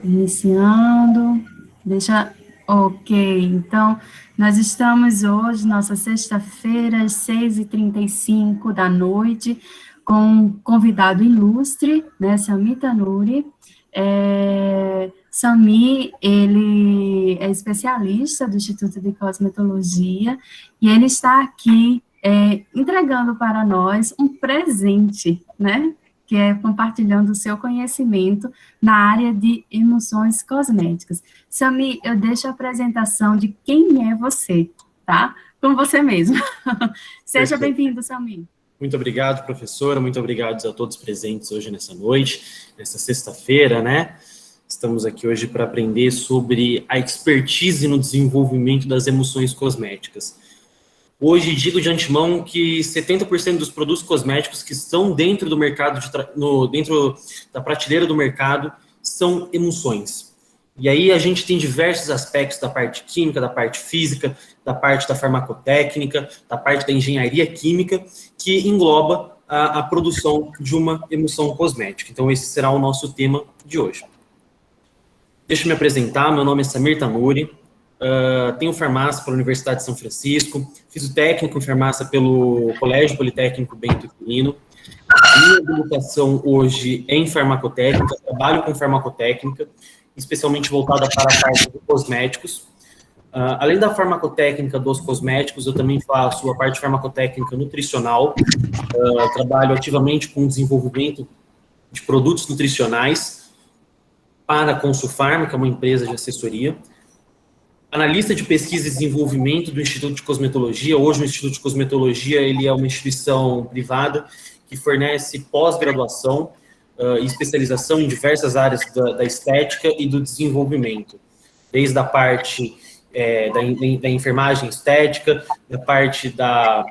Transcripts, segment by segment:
Iniciando, deixa, ok, então, nós estamos hoje, nossa sexta-feira, às 6h35 da noite, com um convidado ilustre, né, Sami Tanuri. Sami, ele é especialista do Instituto de Cosmetologia, e ele está aqui entregando para nós um presente, né, que é compartilhando o seu conhecimento na área de emulsões cosméticas. Sami, eu deixo a apresentação de quem é você, tá? Com você mesmo. Seja Perfeito. bem-vindo, Sami. Muito obrigado, professora. Muito obrigado a todos presentes hoje nessa noite, nessa sexta-feira, né? Estamos aqui hoje para aprender sobre a expertise no desenvolvimento das emulsões cosméticas. Hoje, digo de antemão que 70% dos produtos cosméticos que estão dentro do mercado, dentro da prateleira do mercado, são emulsões. E aí a gente tem diversos aspectos da parte química, da parte física, da parte da farmacotécnica, da parte da engenharia química, que engloba a produção de uma emulsão cosmética. Então, esse será o nosso tema de hoje. Deixa eu me apresentar, meu nome é Samir Tanuri, tenho farmácia pela Universidade de São Francisco, fiz o técnico em farmácia pelo Colégio Politécnico Bento Quirino. Minha habilitação hoje é em farmacotécnica, trabalho com farmacotécnica, especialmente voltada para a parte de cosméticos. Além da farmacotécnica dos cosméticos, eu também faço a parte farmacotécnica nutricional, trabalho ativamente com o desenvolvimento de produtos nutricionais para a Consulfarma, que é uma empresa de assessoria. Analista de pesquisa e desenvolvimento do Instituto de Cosmetologia. Hoje o Instituto de Cosmetologia ele é uma instituição privada que fornece pós-graduação e especialização em diversas áreas da estética e do desenvolvimento, desde a parte da enfermagem estética, da parte da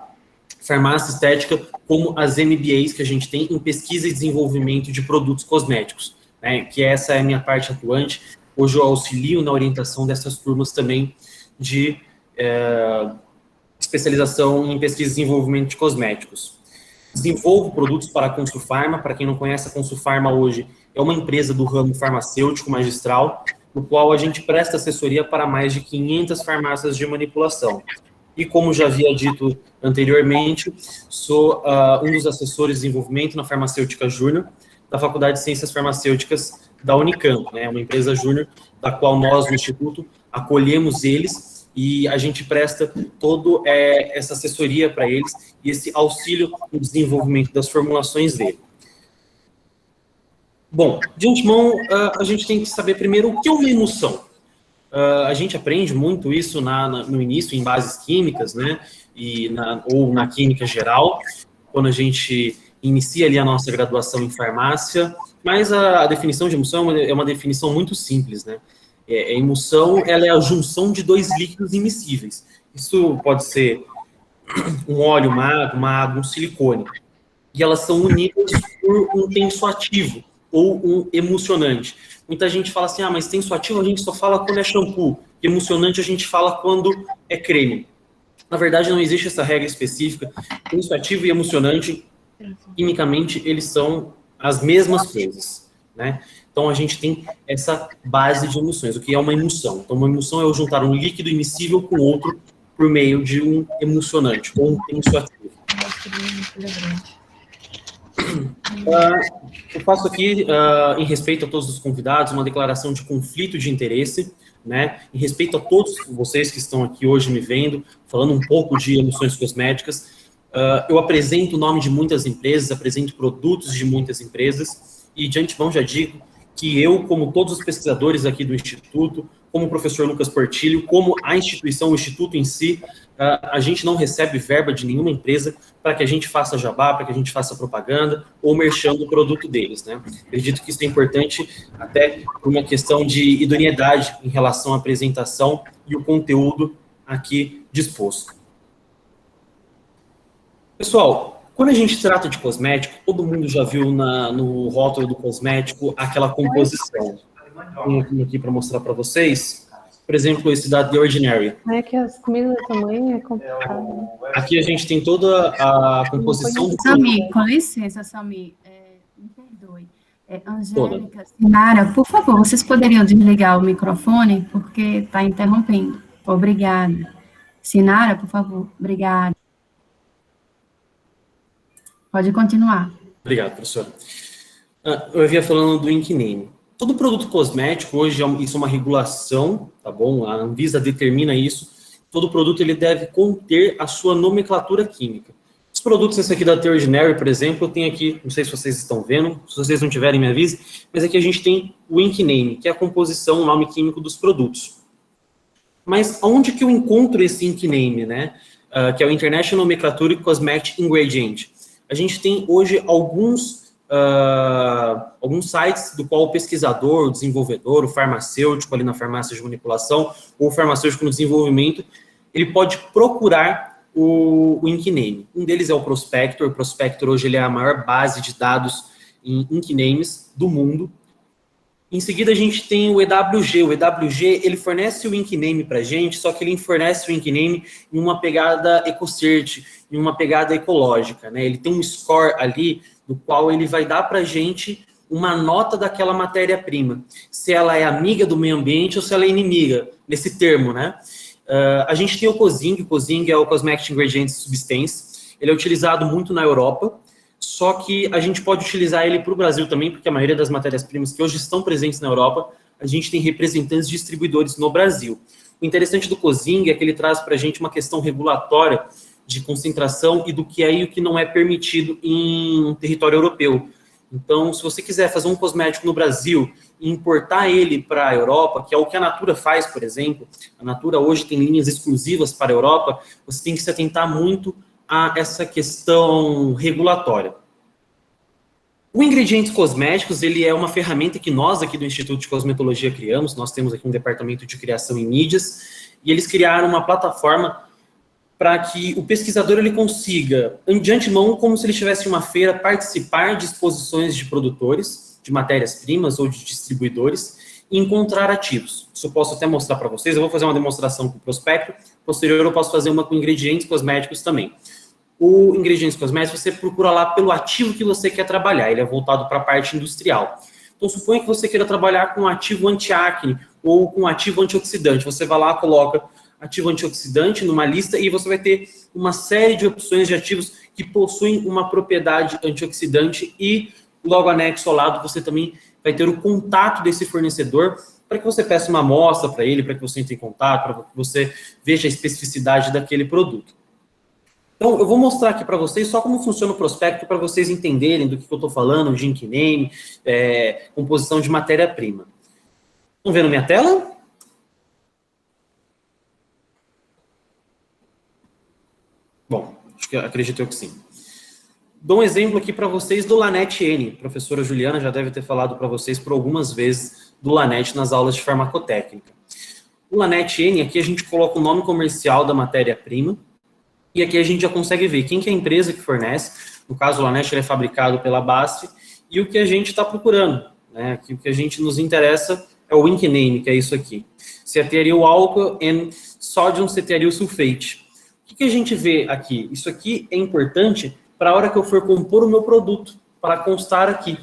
farmácia estética, como as MBAs que a gente tem em pesquisa e desenvolvimento de produtos cosméticos, né, que essa é a minha parte atuante. Hoje eu auxilio na orientação dessas turmas também de especialização em pesquisa e desenvolvimento de cosméticos. Desenvolvo produtos para a Consulfarma. Para quem não conhece, a Consulfarma hoje é uma empresa do ramo farmacêutico magistral, no qual a gente presta assessoria para mais de 500 farmácias de manipulação. E como já havia dito anteriormente, sou um dos assessores de desenvolvimento na Farmacêutica Júnior, da Faculdade de Ciências Farmacêuticas da Unicamp, né, uma empresa júnior da qual nós, no Instituto, acolhemos eles e a gente presta toda essa assessoria para eles e esse auxílio no desenvolvimento das formulações dele. Bom, de antemão, a gente tem que saber primeiro o que é uma emulsão. A gente aprende muito isso no início, em bases químicas, né, ou na química geral, quando a gente inicia ali a nossa graduação em farmácia, mas a definição de emulsão é uma definição muito simples, né? A emulsão, ela é a junção de dois líquidos immiscíveis. Isso pode ser um óleo, uma água, um silicone. E elas são unidas por um tensoativo ou um emulsionante. Muita gente fala assim, mas tensoativo a gente só fala quando é shampoo, emulsionante a gente fala quando é creme. Na verdade, não existe essa regra específica. Tensoativo e emulsionante, quimicamente, eles são as mesmas coisas, né? Então, a gente tem essa base de emulsões. O que é uma emulsão? Então, uma emulsão é eu juntar um líquido immiscível com outro por meio de um emulsionante, ou um tensoativo. Eu faço aqui, em respeito a todos os convidados, uma declaração de conflito de interesse, né? Em respeito a todos vocês que estão aqui hoje me vendo, falando um pouco de emulsões cosméticas. Eu apresento o nome de muitas empresas, apresento produtos de muitas empresas, e de antemão já digo que eu, como todos os pesquisadores aqui do Instituto, como o professor Lucas Portilho, como a instituição, o Instituto em si, a gente não recebe verba de nenhuma empresa para que a gente faça jabá, para que a gente faça propaganda ou merchan do produto deles, né? Acredito que isso é importante até por uma questão de idoneidade em relação à apresentação e o conteúdo aqui disposto. Pessoal, quando a gente trata de cosmético, todo mundo já viu no rótulo do cosmético aquela composição. Tenho aqui para mostrar para vocês. Por exemplo, esse da The Ordinary. É que as comidas também é complicado. Aqui a gente tem toda a composição do Sami, com licença, Sami, me perdoe. Angélica, Sinara, por favor, vocês poderiam desligar o microfone, porque está interrompendo. Obrigada. Sinara, por favor, obrigada. Pode continuar. Obrigado, professora. Eu havia falando do Inkname. Todo produto cosmético, hoje, isso é uma regulação, tá bom? A Anvisa determina isso. Todo produto ele deve conter a sua nomenclatura química. Os produtos, esse aqui da The Ordinary, por exemplo, tem aqui, não sei se vocês estão vendo, se vocês não tiverem, me avise, mas aqui a gente tem o Inkname, que é a composição, o nome químico dos produtos. Mas onde que eu encontro esse Inkname, né? Que é o International Nomenclature Cosmetic Ingredient. A gente tem hoje alguns sites do qual o pesquisador, o desenvolvedor, o farmacêutico ali na farmácia de manipulação, ou o farmacêutico no desenvolvimento, ele pode procurar o Inkname. Um deles é o Prospector. O Prospector hoje ele é a maior base de dados em Inknames do mundo. Em seguida a gente tem o EWG. O EWG ele fornece o Inkname para a gente, só que ele fornece o Inkname em uma pegada EcoCert, em uma pegada ecológica, né? Ele tem um score ali no qual ele vai dar para a gente uma nota daquela matéria-prima, se ela é amiga do meio ambiente ou se ela é inimiga, nesse termo, né? A gente tem o COSING é o Cosmetic Ingredients Substance, ele é utilizado muito na Europa, só que a gente pode utilizar ele para o Brasil também, porque a maioria das matérias-primas que hoje estão presentes na Europa, a gente tem representantes distribuidores no Brasil. O interessante do COSING é que ele traz para a gente uma questão regulatória de concentração e do que é e o que não é permitido em território europeu. Então, se você quiser fazer um cosmético no Brasil e importar ele para a Europa, que é o que a Natura faz, por exemplo, a Natura hoje tem linhas exclusivas para a Europa, você tem que se atentar muito a essa questão regulatória. O Ingredientes Cosméticos, ele é uma ferramenta que nós aqui do Instituto de Cosmetologia criamos, nós temos aqui um departamento de criação em mídias, e eles criaram uma plataforma para que o pesquisador ele consiga, de antemão, como se ele estivesse em uma feira, participar de exposições de produtores, de matérias-primas ou de distribuidores, e encontrar ativos. Isso eu posso até mostrar para vocês, eu vou fazer uma demonstração com o prospecto, posterior eu posso fazer uma com ingredientes cosméticos também. O ingredientes cosméticos, você procura lá pelo ativo que você quer trabalhar, ele é voltado para a parte industrial. Então, suponha que você queira trabalhar com um ativo anti-acne ou com um ativo antioxidante, você vai lá, coloca ativo antioxidante numa lista e você vai ter uma série de opções de ativos que possuem uma propriedade antioxidante e logo anexo ao lado você também vai ter o contato desse fornecedor para que você peça uma amostra para ele, para que você entre em contato, para que você veja a especificidade daquele produto. Então, eu vou mostrar aqui para vocês só como funciona o prospecto para vocês entenderem do que eu estou falando, de Inkname, composição de matéria-prima. Estão vendo minha tela? Bom, acredito eu que sim. Dou um exemplo aqui para vocês do Lanet N. A professora Juliana já deve ter falado para vocês por algumas vezes do Lanet nas aulas de farmacotécnica. O Lanet N, aqui a gente coloca o nome comercial da matéria-prima e aqui a gente já consegue ver quem que é a empresa que fornece. No caso, o Lanet ele é fabricado pela BASF e o que a gente está procurando. Né? Aqui, o que a gente nos interessa é o Inkname, que é isso aqui. Cetearyl alcohol and sodium cetearyl sulfate. O que a gente vê aqui? Isso aqui é importante para a hora que eu for compor o meu produto, para constar aqui.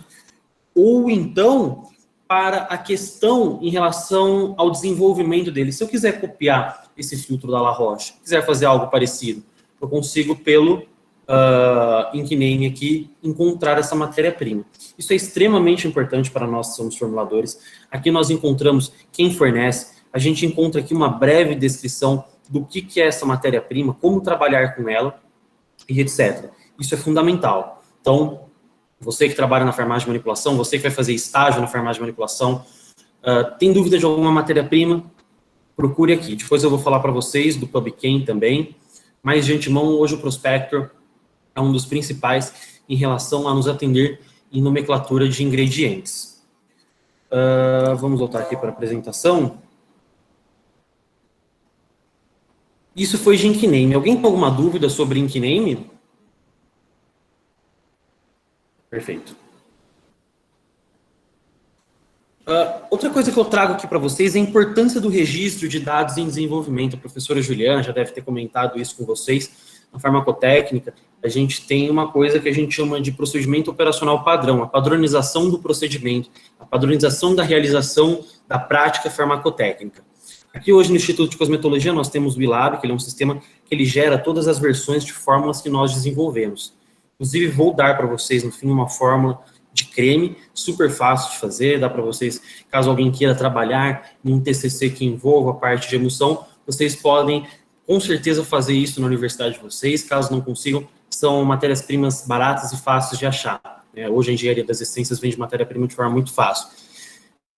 Ou então, para a questão em relação ao desenvolvimento dele. Se eu quiser copiar esse filtro da La Roche, quiser fazer algo parecido, eu consigo, pelo Inkname aqui, encontrar essa matéria-prima. Isso é extremamente importante para nós que somos formuladores. Aqui nós encontramos quem fornece, a gente encontra aqui uma breve descrição do que é essa matéria-prima, como trabalhar com ela e etc. Isso é fundamental. Então, você que trabalha na farmácia de manipulação, você que vai fazer estágio na farmácia de manipulação, tem dúvida de alguma matéria-prima, procure aqui. Depois eu vou falar para vocês do PubChem também, mas de antemão, hoje o Prospector é um dos principais em relação a nos atender em nomenclatura de ingredientes. Vamos voltar aqui para a apresentação. Isso foi de Inkname. Alguém tem alguma dúvida sobre Inkname? Perfeito. Outra coisa que eu trago aqui para vocês é a importância do registro de dados em desenvolvimento. A professora Juliana já deve ter comentado isso com vocês. na farmacotécnica, a gente tem uma coisa que a gente chama de procedimento operacional padrão, a padronização do procedimento, a padronização da realização da prática farmacotécnica. Aqui hoje no Instituto de Cosmetologia nós temos o ILAB, que ele é um sistema que ele gera todas as versões de fórmulas que nós desenvolvemos. Inclusive vou dar para vocês no fim uma fórmula de creme, super fácil de fazer, dá para vocês, caso alguém queira trabalhar em um TCC que envolva a parte de emulsão, vocês podem com certeza fazer isso na universidade de vocês, caso não consigam, são matérias-primas baratas e fáceis de achar. Hoje a engenharia das essências vende matéria-prima de forma muito fácil.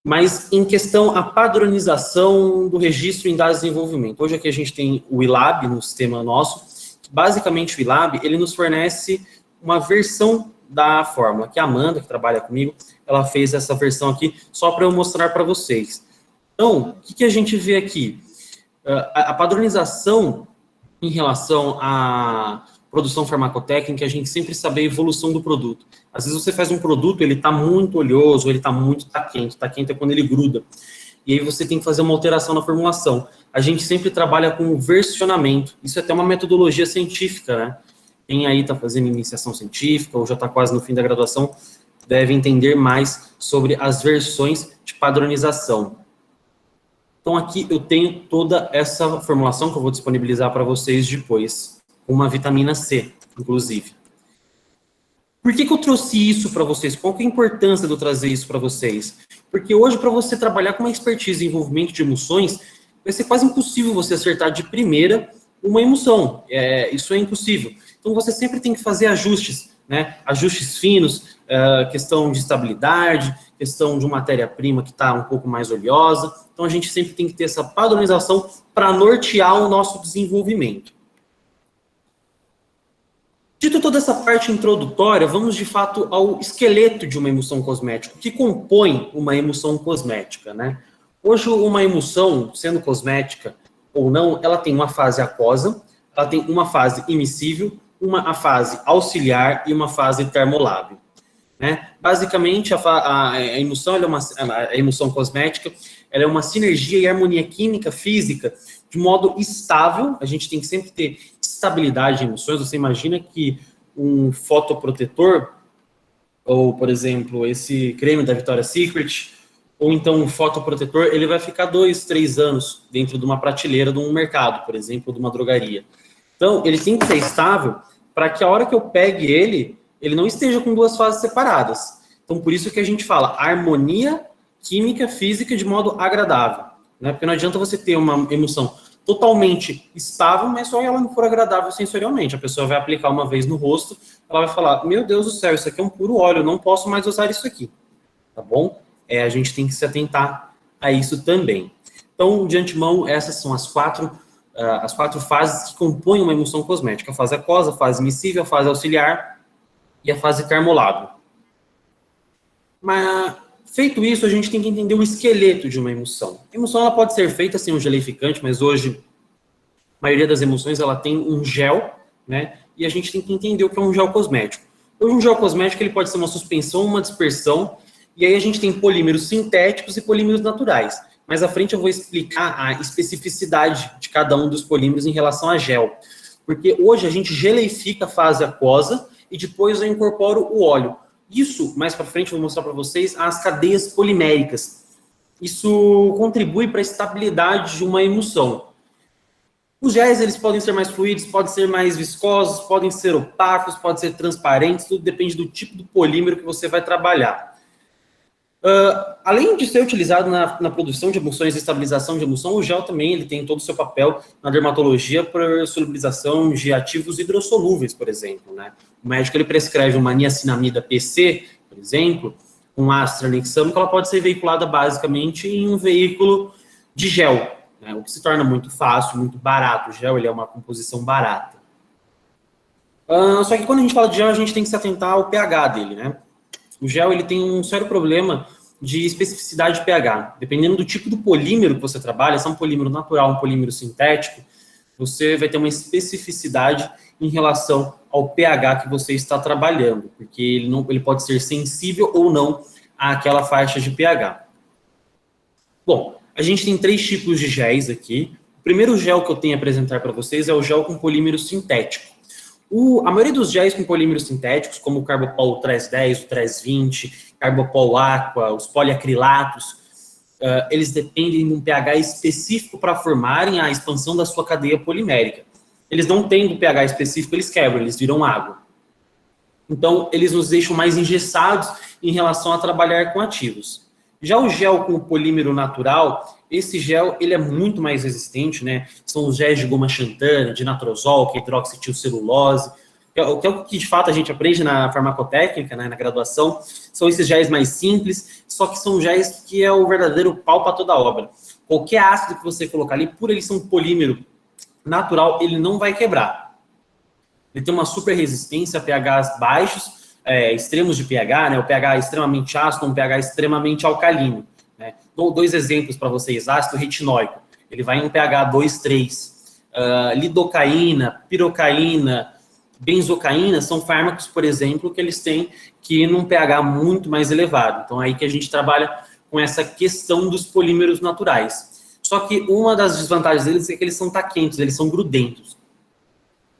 Mas em questão a padronização do registro em dados de desenvolvimento. Hoje aqui a gente tem o ILAB no sistema nosso. Basicamente o ILAB, ele nos fornece uma versão da fórmula, que a Amanda, que trabalha comigo, ela fez essa versão aqui só para eu mostrar para vocês. Então, o que a gente vê aqui? A padronização em relação à produção farmacotécnica, a gente sempre sabe a evolução do produto. Às vezes você faz um produto, ele está muito oleoso, ele está quente. Está quente é quando ele gruda. E aí você tem que fazer uma alteração na formulação. A gente sempre trabalha com versionamento. Isso é até uma metodologia científica, né? Quem aí está fazendo iniciação científica ou já está quase no fim da graduação deve entender mais sobre as versões de padronização. Então aqui eu tenho toda essa formulação que eu vou disponibilizar para vocês depois. Uma vitamina C, inclusive. Por que eu trouxe isso para vocês? Qual que é a importância de eu trazer isso para vocês? Porque hoje, para você trabalhar com uma expertise em envolvimento de emulsões, vai ser quase impossível você acertar de primeira uma emulsão. Isso é impossível. Então, você sempre tem que fazer ajustes, né? Ajustes finos, questão de estabilidade, questão de uma matéria-prima que está um pouco mais oleosa. Então, a gente sempre tem que ter essa padronização para nortear o nosso desenvolvimento. Dito toda essa parte introdutória, vamos de fato ao esqueleto de uma emulsão cosmética, o que compõe uma emulsão cosmética, né? Hoje, uma emulsão, sendo cosmética ou não, ela tem uma fase aquosa, ela tem uma fase immiscível, a fase auxiliar e uma fase termolábil, né? Basicamente, a emulsão, a emulsão cosmética, ela é uma sinergia e harmonia química, física, de modo estável. A gente tem que sempre ter estabilidade em emulsões. Você imagina que um fotoprotetor, ou, por exemplo, esse creme da Victoria's Secret, ou então um fotoprotetor, ele vai ficar 2, 3 anos dentro de uma prateleira de um mercado, por exemplo, de uma drogaria. Então, ele tem que ser estável para que a hora que eu pegue ele não esteja com duas fases separadas. Então, por isso que a gente fala harmonia química, física, de modo agradável, né? Porque não adianta você ter uma emulsão totalmente estável, mas só ela não for agradável sensorialmente. A pessoa vai aplicar uma vez no rosto, ela vai falar, meu Deus do céu, isso aqui é um puro óleo, eu não posso mais usar isso aqui, tá bom? A gente tem que se atentar a isso também. Então, de antemão, essas são as quatro fases que compõem uma emulsão cosmética: a fase aquosa, a fase miscível, a fase auxiliar e a fase termolábil. Mas, feito isso, a gente tem que entender o esqueleto de uma emulsão. A emulsão ela pode ser feita sem um geleificante, mas hoje a maioria das emulsões ela tem um gel, né? E a gente tem que entender o que é um gel cosmético. Hoje um gel cosmético ele pode ser uma suspensão, uma dispersão, e aí a gente tem polímeros sintéticos e polímeros naturais. Mais à frente eu vou explicar a especificidade de cada um dos polímeros em relação a gel. Porque hoje a gente geleifica a fase aquosa e depois eu incorporo o óleo. Isso, mais para frente, eu vou mostrar para vocês as cadeias poliméricas. Isso contribui para a estabilidade de uma emulsão. Os géis, eles podem ser mais fluidos, podem ser mais viscosos, podem ser opacos, podem ser transparentes, tudo depende do tipo do polímero que você vai trabalhar. Além de ser utilizado na produção de emulsões e estabilização de emulsão, o gel também ele tem todo o seu papel na dermatologia para solubilização de ativos hidrossolúveis, por exemplo, né? O médico ele prescreve uma niacinamida PC, por exemplo, um astranexame, que ela pode ser veiculada basicamente em um veículo de gel, né? O que se torna muito fácil, muito barato. O gel ele é uma composição barata. Só que quando a gente fala de gel, a gente tem que se atentar ao pH dele, né? O gel ele tem um sério problema de especificidade de pH. Dependendo do tipo do polímero que você trabalha, se é um polímero natural, um polímero sintético, você vai ter uma especificidade em relação ao pH que você está trabalhando, porque ele pode ser sensível ou não àquela faixa de pH. Bom, a gente tem 3 tipos de géis aqui. O primeiro gel que eu tenho a apresentar para vocês é o gel com polímero sintético. A maioria dos géis com polímeros sintéticos, como o Carbopol 310, o 320, Carbopol Aqua, os poliacrilatos, eles dependem de um pH específico para formarem a expansão da sua cadeia polimérica. Eles não têm um pH específico, eles quebram, eles viram água. Então, eles nos deixam mais engessados em relação a trabalhar com ativos. Já o gel com o polímero natural, esse gel ele é muito mais resistente, né? São os géis de goma xantana, de natrozol, que é hidroxitilcelulose, que é o que de fato a gente aprende na farmacotécnica, né, na graduação. São esses géis mais simples, só que são géis que é o verdadeiro pau para toda obra. Qualquer ácido que você colocar ali, por ele ser um polímero natural, ele não vai quebrar. Ele tem uma super resistência a pHs baixos, extremos de pH, né? O pH extremamente ácido, um pH extremamente alcalino. Né? Dou 2 exemplos para vocês. Ácido retinóico, ele vai em um pH 2, 3. Lidocaína, pirocaína, benzocaína são fármacos, por exemplo, que eles têm que ir num pH muito mais elevado. Então, é aí que a gente trabalha com essa questão dos polímeros naturais. Só que uma das desvantagens deles é que eles são taquentos, eles são grudentos.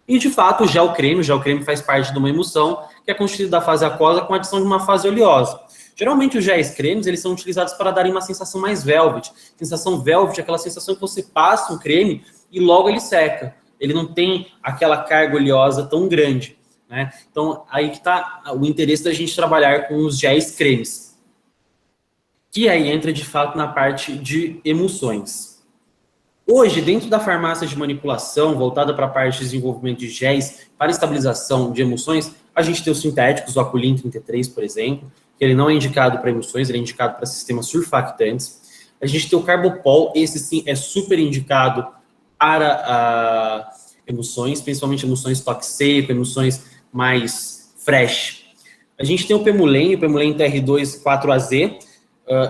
E, de fato, o gel creme faz parte de uma emulsão que é constituída da fase aquosa com a adição de uma fase oleosa. Geralmente, os géis cremes, eles são utilizados para darem uma sensação mais velvet. Sensação velvet é aquela sensação que você passa um creme e logo ele seca. Ele não tem aquela carga oleosa tão grande, né? Então, aí que está o interesse da gente trabalhar com os géis cremes. Que aí entra, de fato, na parte de emulsões. Hoje, dentro da farmácia de manipulação, voltada para a parte de desenvolvimento de géis para estabilização de emulsões, a gente tem os sintéticos, o Aculin 33, por exemplo, que ele não é indicado para emulsões, ele é indicado para sistemas surfactantes. A gente tem o Carbopol, esse sim é super indicado para emulsões, principalmente emulsões toque seco, emulsões mais fresh. A gente tem o Pemulen TR2 4AZ.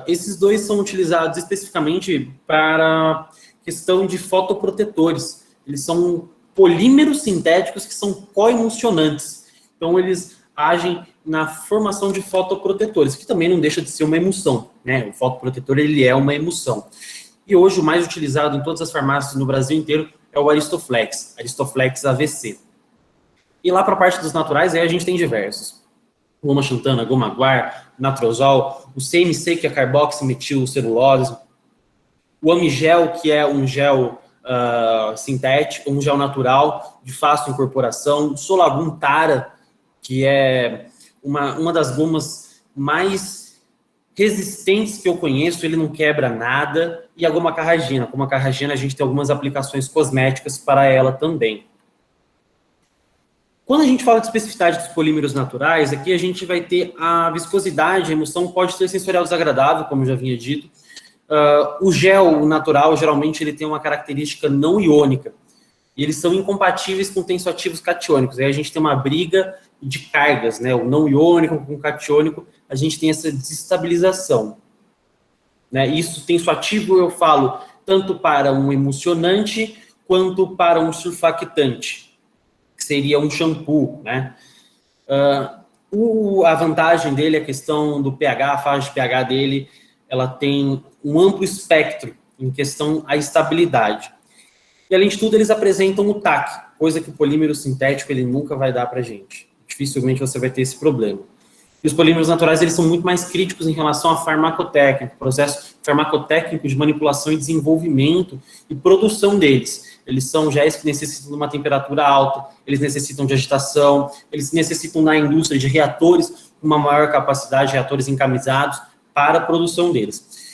Esses dois são utilizados especificamente para questão de fotoprotetores. Eles são polímeros sintéticos que são coemulsionantes. Então, eles agem na formação de fotoprotetores, que também não deixa de ser uma emulsão, né? O fotoprotetor, ele é uma emulsão. E hoje, o mais utilizado em todas as farmácias no Brasil inteiro é o Aristoflex AVC. E lá para a parte dos naturais, aí a gente tem diversos. Goma xantana, goma guar, natrozol, o CMC, que é carboximetilcelulose, o Amigel, que é um gel sintético, um gel natural de fácil incorporação, o Solagum Tara, que é uma das gomas mais resistentes que eu conheço, ele não quebra nada, e a goma carragina. A goma carragina, a gente tem algumas aplicações cosméticas para ela também. Quando a gente fala de especificidade dos polímeros naturais, aqui a gente vai ter a viscosidade, a emulsão pode ter sensorial desagradável, como eu já havia dito. O gel natural, geralmente, ele tem uma característica não iônica. E eles são incompatíveis com tensoativos catiônicos. Aí a gente tem uma briga de cargas, né? O não iônico com o catiônico, a gente tem essa desestabilização. Né? Isso, tensoativo, eu falo tanto para um emulsionante quanto para um surfactante, que seria um shampoo, né? A vantagem dele, a questão do pH, a faixa de pH dele, ela tem um amplo espectro em questão à estabilidade. E, além de tudo, eles apresentam o TAC, coisa que o polímero sintético ele nunca vai dar para a gente. Dificilmente você vai ter esse problema. E os polímeros naturais, eles são muito mais críticos em relação à farmacotécnica, processo farmacotécnico de manipulação e desenvolvimento e produção deles. Eles são géis que necessitam de uma temperatura alta, eles necessitam de agitação, eles necessitam na indústria de reatores, uma maior capacidade, reatores encamisados para a produção deles.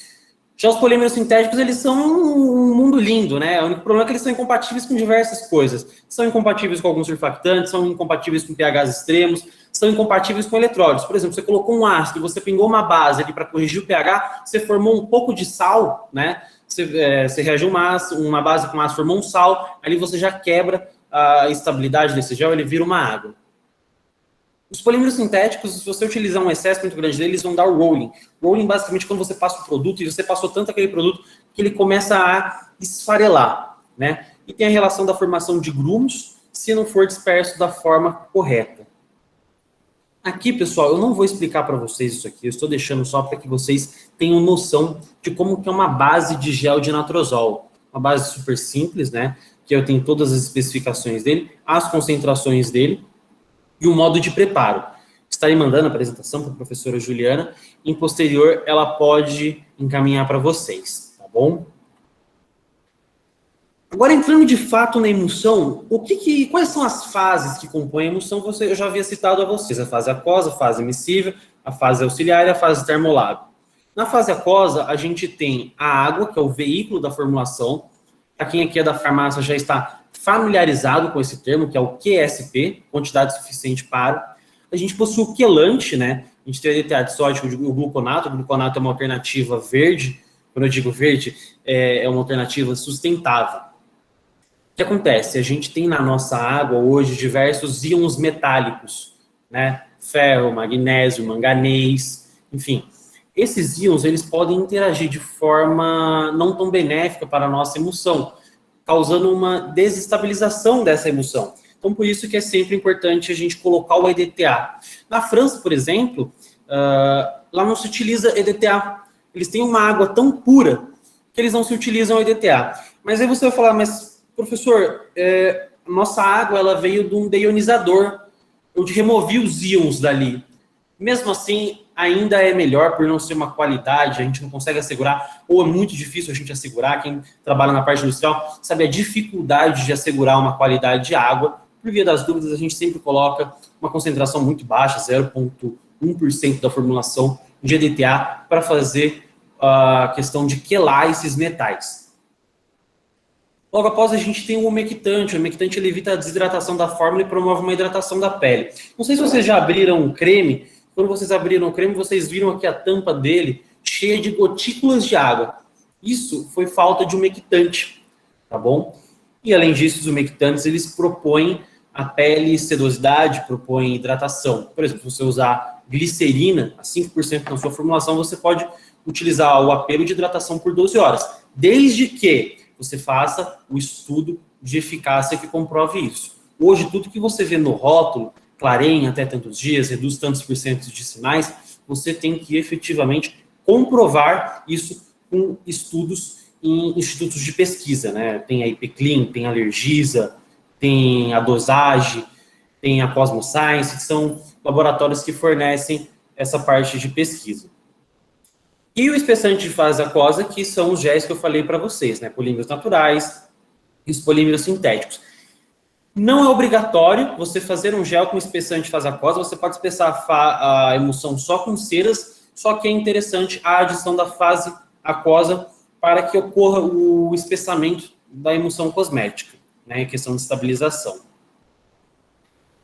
Já os polímeros sintéticos, eles são um mundo lindo, né? O único problema é que eles são incompatíveis com diversas coisas. São incompatíveis com alguns surfactantes, são incompatíveis com pHs extremos, são incompatíveis com eletrólitos. Por exemplo, você colocou um ácido, você pingou uma base ali para corrigir o pH, você formou um pouco de sal, né? Você reagiu uma base com ácido, formou um sal, ali você já quebra a estabilidade desse gel, ele vira uma água. Os polímeros sintéticos, se você utilizar um excesso muito grande deles, eles vão dar o rolling. Rolling, basicamente, quando você passa o produto, e você passou tanto aquele produto, que ele começa a esfarelar, né? E tem a relação da formação de grumos, se não for disperso da forma correta. Aqui, pessoal, eu não vou explicar para vocês isso aqui, eu estou deixando só para que vocês tenham noção de como que é uma base de gel de natrozol. Uma base super simples, né? que eu tenho todas as especificações dele, as concentrações dele e o modo de preparo. Estarei mandando a apresentação para a professora Juliana, e em posterior ela pode encaminhar para vocês, tá bom? Agora, entrando de fato na emulsão, quais são as fases que compõem a emulsão? Eu já havia citado a vocês, a fase aquosa, a fase emissível, a fase auxiliar e a fase termolábil. Na fase aquosa, a gente tem a água, que é o veículo da formulação. Para quem aqui é da farmácia já está familiarizado com esse termo, que é o QSP, quantidade suficiente para. A gente possui o quelante, né? A gente tem o EDTA de sódio e o gluconato. O gluconato é uma alternativa verde. Quando eu digo verde, é uma alternativa sustentável. O que acontece? A gente tem na nossa água hoje diversos íons metálicos, né? Ferro, magnésio, manganês, enfim. Esses íons, eles podem interagir de forma não tão benéfica para a nossa emulsão, causando uma desestabilização dessa emulsão. Então, por isso que é sempre importante a gente colocar o EDTA. Na França, por exemplo, lá não se utiliza EDTA. Eles têm uma água tão pura que eles não se utilizam EDTA. Mas aí você vai falar, mas, professor, nossa água ela veio de um deionizador. Eu removi os íons dali. Mesmo assim, ainda é melhor por não ser uma qualidade, a gente não consegue assegurar, ou é muito difícil a gente assegurar. Quem trabalha na parte industrial sabe a dificuldade de assegurar uma qualidade de água. Por via das dúvidas, a gente sempre coloca uma concentração muito baixa, 0,1% da formulação de EDTA, para fazer a questão de quelar esses metais. Logo após, a gente tem o umectante. O umectante ele evita a desidratação da fórmula e promove uma hidratação da pele. Não sei se vocês já abriram um creme. Quando vocês abriram o creme, vocês viram aqui a tampa dele cheia de gotículas de água. Isso foi falta de umectante, tá bom? E além disso, os umectantes, eles propõem a pele sedosidade, propõem hidratação. Por exemplo, se você usar glicerina a 5% na sua formulação, você pode utilizar o apelo de hidratação por 12 horas, desde que você faça o estudo de eficácia que comprove isso. Hoje, tudo que você vê no rótulo, clareia em até tantos dias, reduz tantos por cento de sinais, você tem que efetivamente comprovar isso com estudos em institutos de pesquisa, né? Tem a IPCLIN, tem a Alergisa, tem a Dosage, tem a Cosmoscience, que são laboratórios que fornecem essa parte de pesquisa. E o espessante de fase aquosa, que são os géis que eu falei para vocês, né? Polímeros naturais e os polímeros sintéticos. Não é obrigatório você fazer um gel com espessante de fase aquosa, você pode espessar a emulsão só com ceras, só que é interessante a adição da fase aquosa para que ocorra o espessamento da emulsão cosmética, né, em questão de estabilização.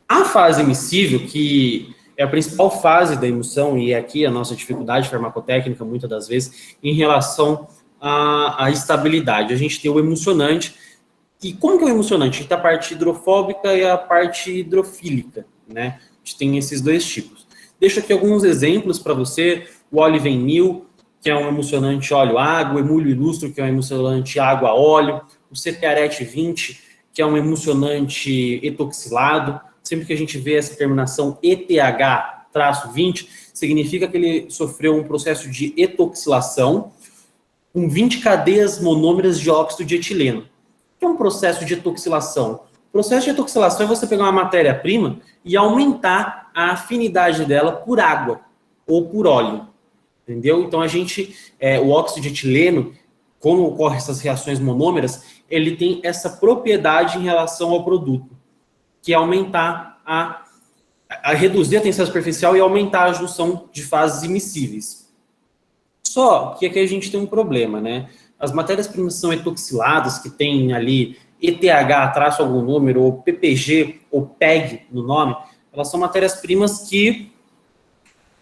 A fase emissível, que é a principal fase da emulsão, e é aqui a nossa dificuldade farmacotécnica, muitas das vezes, em relação à estabilidade. A gente tem o emulsionante. E como que é o emulsionante? A gente tem a parte hidrofóbica e a parte hidrofílica, né? A gente tem esses dois tipos. Deixo aqui alguns exemplos para você. O Olivenil, que é um emulsionante óleo-água, o Emulio Ilustro, que é um emulsionante água-óleo, o CPARET 20, que é um emulsionante etoxilado. Sempre que a gente vê essa terminação ETH-20, significa que ele sofreu um processo de etoxilação com 20 cadeias monômeras de óxido de etileno. O que é um processo de etoxilação? O processo de etoxilação é você pegar uma matéria-prima e aumentar a afinidade dela por água ou por óleo, entendeu? Então, o óxido de etileno, como ocorrem essas reações monômeras, ele tem essa propriedade em relação ao produto, que é aumentar a reduzir a tensão superficial e aumentar a junção de fases immiscíveis. Só que aqui a gente tem um problema, né? As matérias-primas são etoxiladas, que tem ali ETH, traço algum número, ou PPG, ou PEG no nome, elas são matérias-primas que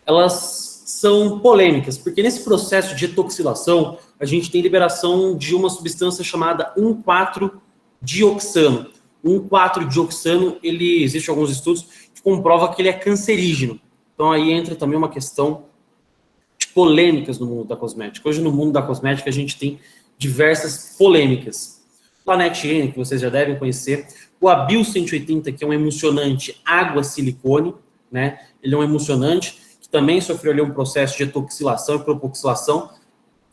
elas são polêmicas, porque nesse processo de etoxilação, a gente tem liberação de uma substância chamada 1,4-dioxano. O 1,4-dioxano, existe alguns estudos que comprovam que ele é cancerígeno. Então, aí entra também uma questão polêmicas no mundo da cosmética. Hoje, no mundo da cosmética, a gente tem diversas polêmicas. O Planet N, que vocês já devem conhecer. O Abil 180, que é um emulsionante água-silicone, né? Ele é um emulsionante que também sofreu ali um processo de etoxilação e propoxilação,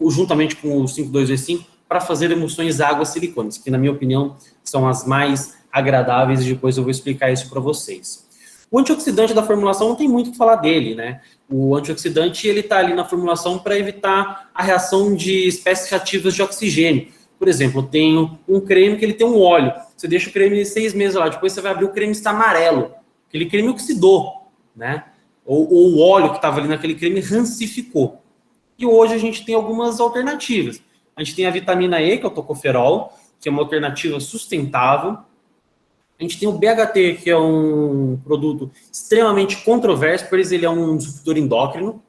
juntamente com o 5,2-V5, para fazer emulsões água-silicones, que na minha opinião são as mais agradáveis e depois eu vou explicar isso para vocês. O antioxidante da formulação não tem muito o que falar dele, né? O antioxidante, ele está ali na formulação para evitar a reação de espécies reativas de oxigênio. Por exemplo, eu tenho um creme que ele tem um óleo. Você deixa o creme 6 meses lá, depois você vai abrir o creme está amarelo. Aquele creme oxidou, né? Ou o óleo que estava ali naquele creme rancificou. E hoje a gente tem algumas alternativas. A gente tem a vitamina E, que é o tocoferol, que é uma alternativa sustentável. A gente tem o BHT, que é um produto extremamente controverso, por isso ele é um disruptor endócrino.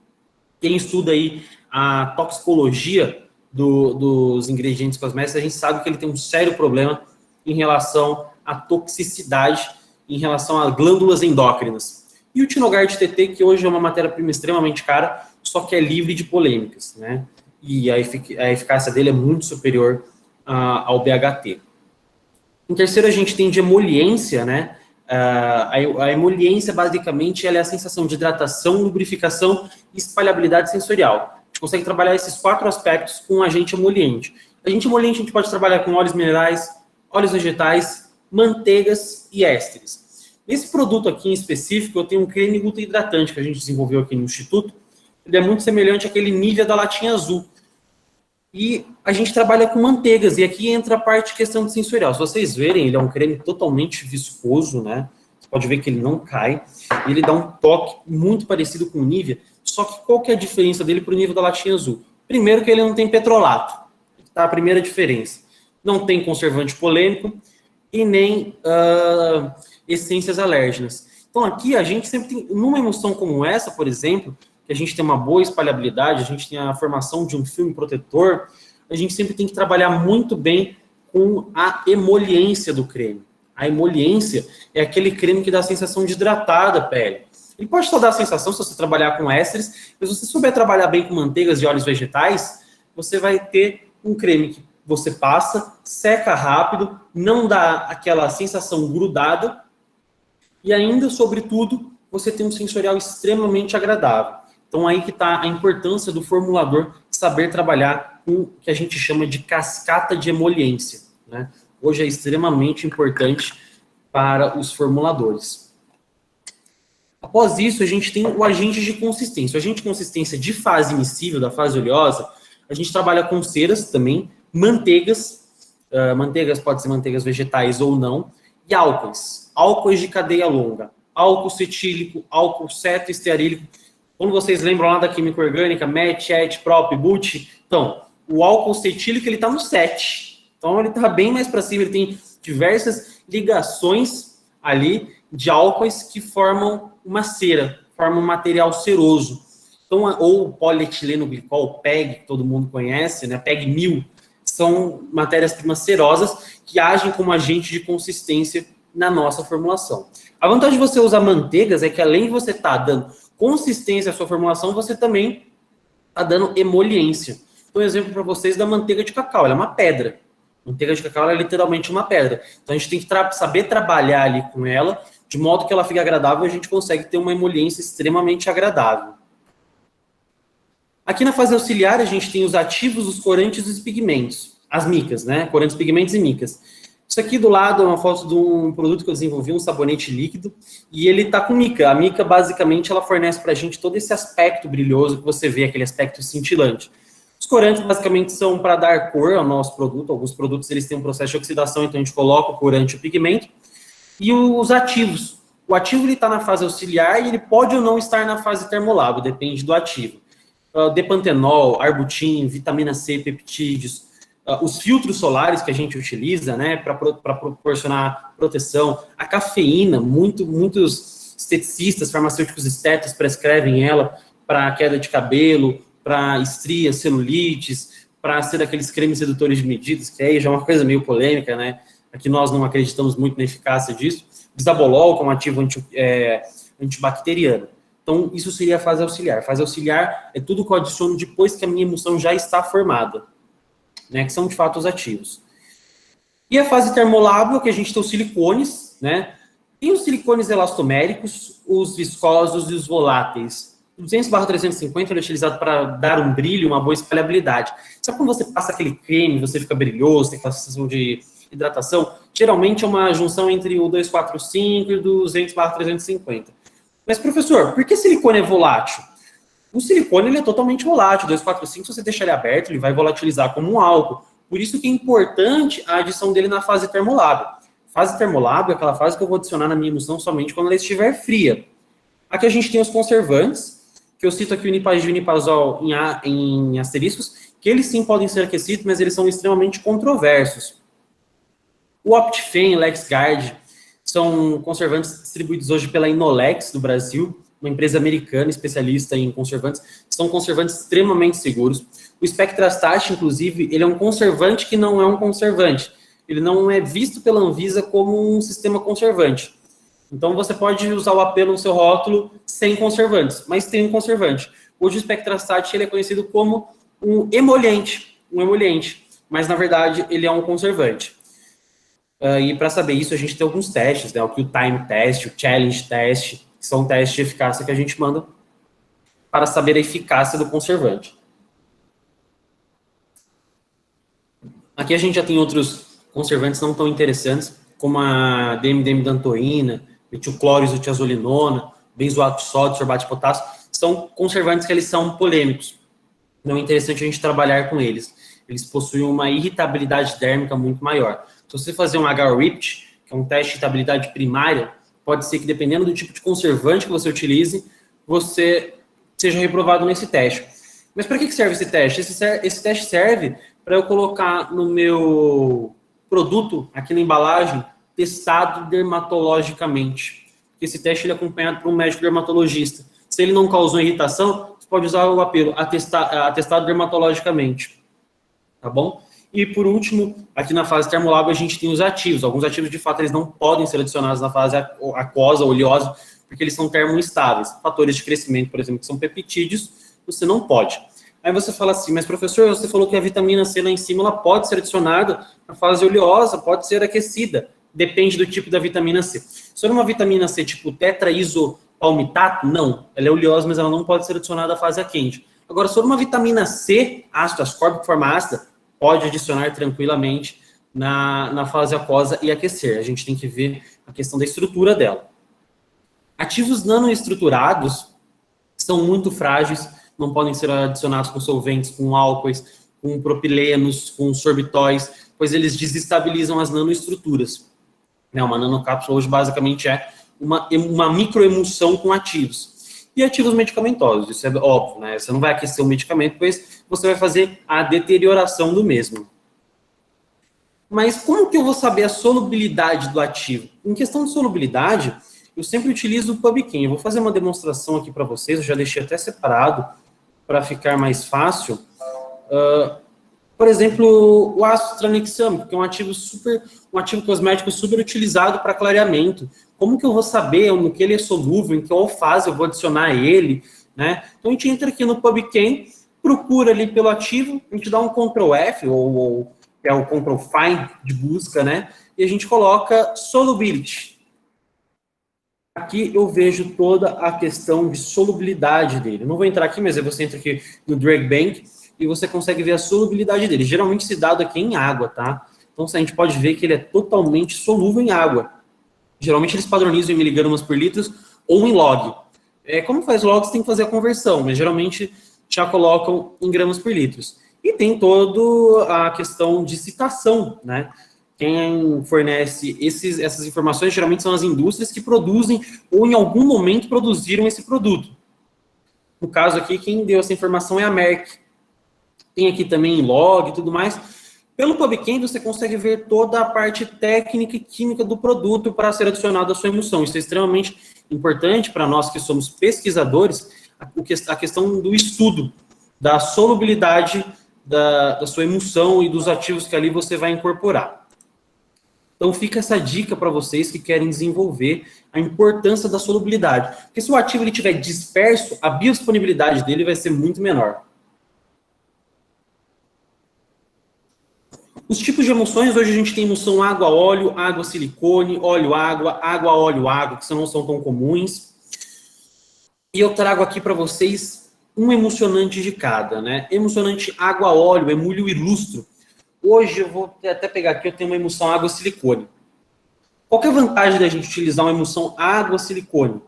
Quem estuda aí a toxicologia dos ingredientes cosméticos, a gente sabe que ele tem um sério problema em relação à toxicidade, em relação a glândulas endócrinas. E o Tinogard TT, que hoje é uma matéria-prima extremamente cara, só que é livre de polêmicas, né? E a eficácia dele é muito superior ao BHT. Em terceiro, a gente tem de emoliência, né? A emoliência, basicamente, ela é a sensação de hidratação, lubrificação e espalhabilidade sensorial. A gente consegue trabalhar esses 4 aspectos com agente emoliente. Agente emoliente a gente pode trabalhar com óleos minerais, óleos vegetais, manteigas e ésteres. Esse produto aqui em específico, eu tenho um creme hidratante que a gente desenvolveu aqui no Instituto. Ele é muito semelhante àquele Nivea da latinha azul. E a gente trabalha com manteigas, e aqui entra a parte de questão de sensorial. Se vocês verem, ele é um creme totalmente viscoso, né? Você pode ver que ele não cai. Ele dá um toque muito parecido com o Nivea, só que qual que é a diferença dele para o Nivea da latinha azul? Primeiro que ele não tem petrolato, tá? A primeira diferença. Não tem conservante polêmico e nem essências alérgenas. Então aqui a gente sempre tem, numa emulsão como essa, por exemplo, que a gente tem uma boa espalhabilidade, a gente tem a formação de um filme protetor, a gente sempre tem que trabalhar muito bem com a emoliência do creme. A emoliência é aquele creme que dá a sensação de hidratar da pele. Ele pode só dar a sensação se você trabalhar com ésteres, mas se você souber trabalhar bem com manteigas e óleos vegetais, você vai ter um creme que você passa, seca rápido, não dá aquela sensação grudada e ainda, sobretudo, você tem um sensorial extremamente agradável. Então, aí que está a importância do formulador saber trabalhar com o que a gente chama de cascata de emoliência, né? Hoje é extremamente importante para os formuladores. Após isso, a gente tem o agente de consistência. O agente de consistência de fase miscível, da fase oleosa, a gente trabalha com ceras também, manteigas, manteigas pode ser manteigas vegetais ou não, e álcoois. Álcoois de cadeia longa, álcool cetílico, álcool cetoestearílico. Quando vocês lembram lá da química orgânica, MET, ET, PROP, BUT, então, o álcool cetílico, ele está no 7. Então, ele está bem mais para cima, ele tem diversas ligações ali de álcoois que formam uma cera, formam um material ceroso. Então, ou polietileno glicol, PEG, que todo mundo conhece, né, PEG 1000, são matérias-primas cerosas que agem como agente de consistência na nossa formulação. A vantagem de você usar manteigas é que, além de você estar dando consistência à sua formulação, você também está dando emoliência. Então, um exemplo para vocês da manteiga de cacau, ela é uma pedra. Manteiga de cacau ela é literalmente uma pedra. Então, a gente tem que saber trabalhar ali com ela, de modo que ela fique agradável e a gente consegue ter uma emoliência extremamente agradável. Aqui na fase auxiliar, a gente tem os ativos, os corantes e os pigmentos. As micas, né? Corantes, pigmentos e micas. Isso aqui do lado é uma foto de um produto que eu desenvolvi, um sabonete líquido, e ele tá com mica. A mica, basicamente, ela fornece pra gente todo esse aspecto brilhoso que você vê, aquele aspecto cintilante. Os corantes, basicamente, são para dar cor ao nosso produto. Alguns produtos, eles têm um processo de oxidação, então a gente coloca o corante e o pigmento. E os ativos. O ativo, ele tá na fase auxiliar e ele pode ou não estar na fase termolábil, depende do ativo. Depantenol, arbutin, vitamina C, peptídeos, os filtros solares que a gente utiliza, né, para proporcionar proteção, a cafeína, muitos esteticistas, farmacêuticos estetas prescrevem ela para queda de cabelo, para estrias, celulites, para ser aqueles cremes redutores de medidas, que aí já é uma coisa meio polêmica, né, aqui nós não acreditamos muito na eficácia disso. Bisabolol, que é um ativo antibacteriano. Então, isso seria a fase auxiliar. A fase auxiliar é tudo que eu adiciono depois que a minha emulsão já está formada, né, que são de fato os ativos. E a fase termolábil, que a gente tem os silicones, né? Tem os silicones elastoméricos, os viscosos e os voláteis. O 200/350 ele é utilizado para dar um brilho, uma boa espalhabilidade. Sabe quando você passa aquele creme, você fica brilhoso, tem aquela sensação de hidratação? Geralmente é uma junção entre o 245 e o 200/350. Mas, professor, por que silicone é volátil? O silicone ele é totalmente volátil. O 245, se você deixar ele aberto, ele vai volatilizar como um álcool. Por isso que é importante a adição dele na fase termolábil. Fase termolábil é aquela fase que eu vou adicionar na minha emulsão somente quando ela estiver fria. Aqui a gente tem os conservantes, que eu cito aqui o Unipagil e o Unipazol em asteriscos, que eles sim podem ser aquecidos, mas eles são extremamente controversos. O Optifen e o LexGuard são conservantes distribuídos hoje pela Inolex do Brasil, uma empresa americana especialista em conservantes. São conservantes extremamente seguros. O Spectrastat, inclusive, ele é um conservante que não é um conservante. Ele não é visto pela Anvisa como um sistema conservante. Então, você pode usar o AP no seu rótulo sem conservantes, mas tem um conservante. Hoje, o Spectrastat ele é conhecido como um emoliente, mas, na verdade, ele é um conservante. E para saber isso, a gente tem alguns testes, né? O Time Test, o Challenge Test, que são testes de eficácia que a gente manda para saber a eficácia do conservante. Aqui a gente já tem outros conservantes não tão interessantes, como a DMD-dantoína, metilcloroisotiazolinona, benzoato de sódio, sorbato de potássio. São conservantes que eles são polêmicos. Não é interessante a gente trabalhar com eles. Eles possuem uma irritabilidade térmica muito maior. Se você fazer um HRIPT, que é um teste de irritabilidade primária, pode ser que, dependendo do tipo de conservante que você utilize, você seja reprovado nesse teste. Mas para que serve esse teste? Esse teste serve para eu colocar no meu produto, aqui na embalagem, testado dermatologicamente. Esse teste ele é acompanhado por um médico dermatologista. Se ele não causou irritação, você pode usar o apelo atestado dermatologicamente. Tá bom? E, por último, aqui na fase termolábil, a gente tem os ativos. Alguns ativos, de fato, eles não podem ser adicionados na fase aquosa, oleosa, porque eles são termoinstáveis. Fatores de crescimento, por exemplo, que são peptídeos, você não pode. Aí você fala assim, mas professor, você falou que a vitamina C lá em cima, ela pode ser adicionada na fase oleosa, pode ser aquecida. Depende do tipo da vitamina C. Se for uma vitamina C tipo tetraisopalmitato, não. Ela é oleosa, mas ela não pode ser adicionada à fase quente. Agora, se for uma vitamina C, ácido ascórbico de forma ácida, pode adicionar tranquilamente na fase aquosa e aquecer. A gente tem que ver a questão da estrutura dela. Ativos nanoestruturados são muito frágeis, não podem ser adicionados com solventes, com álcoois, com propilenos, com sorbitóis, pois eles desestabilizam as nanoestruturas. Uma nanocápsula hoje basicamente é uma microemulsão com ativos. E ativos medicamentosos, isso é óbvio, né? Você não vai aquecer o medicamento, pois você vai fazer a deterioração do mesmo. Mas como que eu vou saber a solubilidade do ativo? Em questão de solubilidade, eu sempre utilizo o PubChem. Eu vou fazer uma demonstração aqui para vocês, eu já deixei até separado para ficar mais fácil. Por exemplo, o ácido tranexâmico, que é um ativo cosmético super utilizado para clareamento. Como que eu vou saber no que ele é solúvel, em qual fase eu vou adicionar ele, né? Então a gente entra aqui no PubChem, procura ali pelo ativo, a gente dá um Ctrl F, ou que é o Ctrl Find de busca, né? E a gente coloca Solubility. Aqui eu vejo toda a questão de solubilidade dele. Eu não vou entrar aqui, mas você entra aqui no Drug Bank, e você consegue ver a solubilidade dele. Geralmente esse dado aqui é em água, tá? Então a gente pode ver que ele é totalmente solúvel em água. Geralmente eles padronizam em miligramas por litro ou em log. Como faz log, você tem que fazer a conversão, mas geralmente já colocam em gramas por litro. E tem toda a questão de citação, né? Quem fornece essas informações geralmente são as indústrias que produzem ou em algum momento produziram esse produto. No caso aqui, quem deu essa informação é a Merck. Tem aqui também log e tudo mais. Pelo PubChem, você consegue ver toda a parte técnica e química do produto para ser adicionado à sua emulsão. Isso é extremamente importante para nós que somos pesquisadores, a questão do estudo, da solubilidade da sua emulsão e dos ativos que ali você vai incorporar. Então, fica essa dica para vocês que querem desenvolver a importância da solubilidade. Porque se o ativo estiver disperso, a biodisponibilidade dele vai ser muito menor. Os tipos de emulsões, hoje a gente tem emulsão água-óleo, água-silicone, óleo-água, água-óleo-água, que não são tão comuns. E eu trago aqui para vocês um emocionante de cada, né? Emocionante água-óleo, emulho e lustro. Hoje eu vou até pegar aqui, eu tenho uma emulsão água-silicone. Qual que é a vantagem da gente utilizar uma emulsão água-silicone?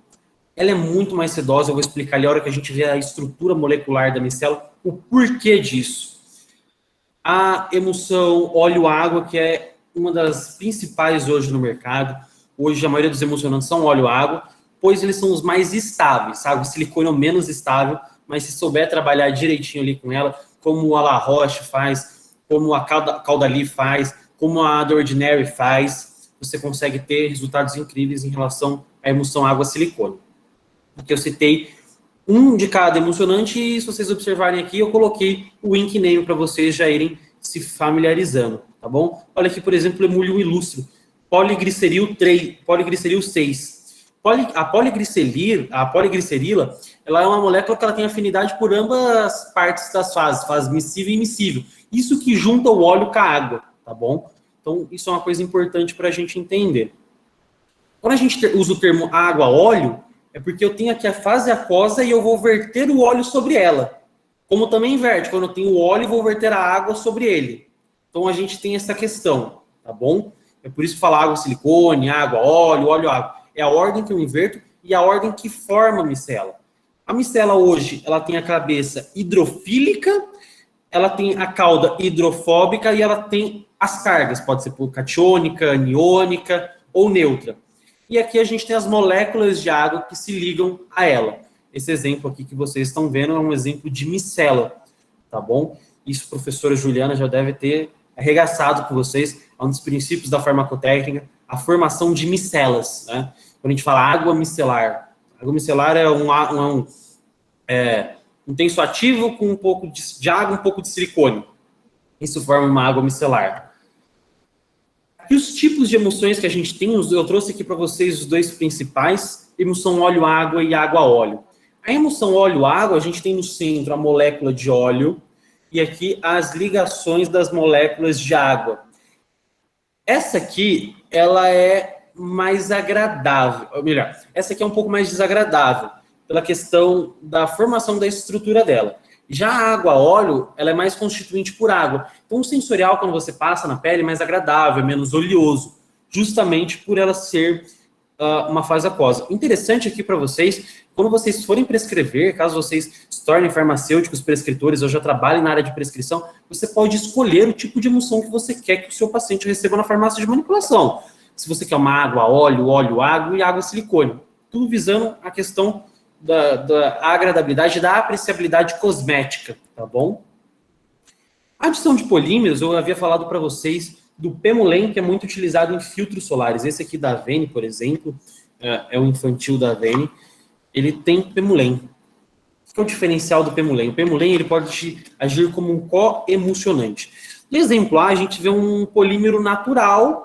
Ela é muito mais sedosa, eu vou explicar ali a hora que a gente vê a estrutura molecular da micela, o porquê disso. A emulsão óleo-água, que é uma das principais hoje no mercado. Hoje a maioria dos emulsionantes são óleo-água, pois eles são os mais estáveis, sabe? O silicone é o menos estável, mas se souber trabalhar direitinho ali com ela, como a La Roche faz, como a Caudalie faz, como a The Ordinary faz, você consegue ter resultados incríveis em relação à emulsão água-silicone. Porque eu citei um de cada emulsionante e, se vocês observarem aqui, eu coloquei o Ink Name para vocês já irem se familiarizando, tá bom? Olha aqui, por exemplo, emulho ilustro, poligliceril 6. A poliglicerila, ela é uma molécula que ela tem afinidade por ambas partes das fases, fase miscível e immiscível. Isso que junta o óleo com a água, tá bom? Então, isso é uma coisa importante para a gente entender. Quando a gente usa o termo água-óleo, é porque eu tenho aqui a fase aquosa e eu vou verter o óleo sobre ela. Como também inverte, quando eu tenho o óleo, eu vou verter a água sobre ele. Então, a gente tem essa questão, tá bom? É por isso que fala água, silicone, água, óleo, óleo, água. É a ordem que eu inverto e a ordem que forma a micela. A micela hoje, ela tem a cabeça hidrofílica, ela tem a cauda hidrofóbica e ela tem as cargas. Pode ser por catiônica, aniônica ou neutra. E aqui a gente tem as moléculas de água que se ligam a ela. Esse exemplo aqui que vocês estão vendo é um exemplo de micela, tá bom? Isso a professora Juliana já deve ter arregaçado com vocês, é um dos princípios da farmacotécnica, a formação de micelas, né? Quando a gente fala água micelar é um tensoativo com um pouco de água, um pouco de silicone. Isso forma uma água micelar. E os tipos de emulsões que a gente tem, eu trouxe aqui para vocês os dois principais, emulsão óleo-água e água-óleo. A emulsão óleo-água, a gente tem no centro a molécula de óleo e aqui as ligações das moléculas de água. Essa aqui, ela é mais agradável, ou melhor, essa aqui é um pouco mais desagradável, pela questão da formação da estrutura dela. Já a água-óleo, ela é mais constituinte por água. Então, o sensorial, quando você passa na pele, é mais agradável, é menos oleoso, justamente por ela ser uma fase aquosa. Interessante aqui para vocês, quando vocês forem prescrever, caso vocês se tornem farmacêuticos, prescritores, ou já trabalhem na área de prescrição, você pode escolher o tipo de emulsão que você quer que o seu paciente receba na farmácia de manipulação. Se você quer uma água, óleo, óleo, água e água silicone. Tudo visando a questão da agradabilidade, da apreciabilidade cosmética, tá bom? A adição de polímeros, eu havia falado para vocês do Pemulen, que é muito utilizado em filtros solares. Esse aqui da Avene, por exemplo, é o infantil da Avene, ele tem Pemulen. O que é o diferencial do Pemulen? O Pemulen, ele pode agir como um co-emulsionante. No exemplo A, a gente vê um polímero natural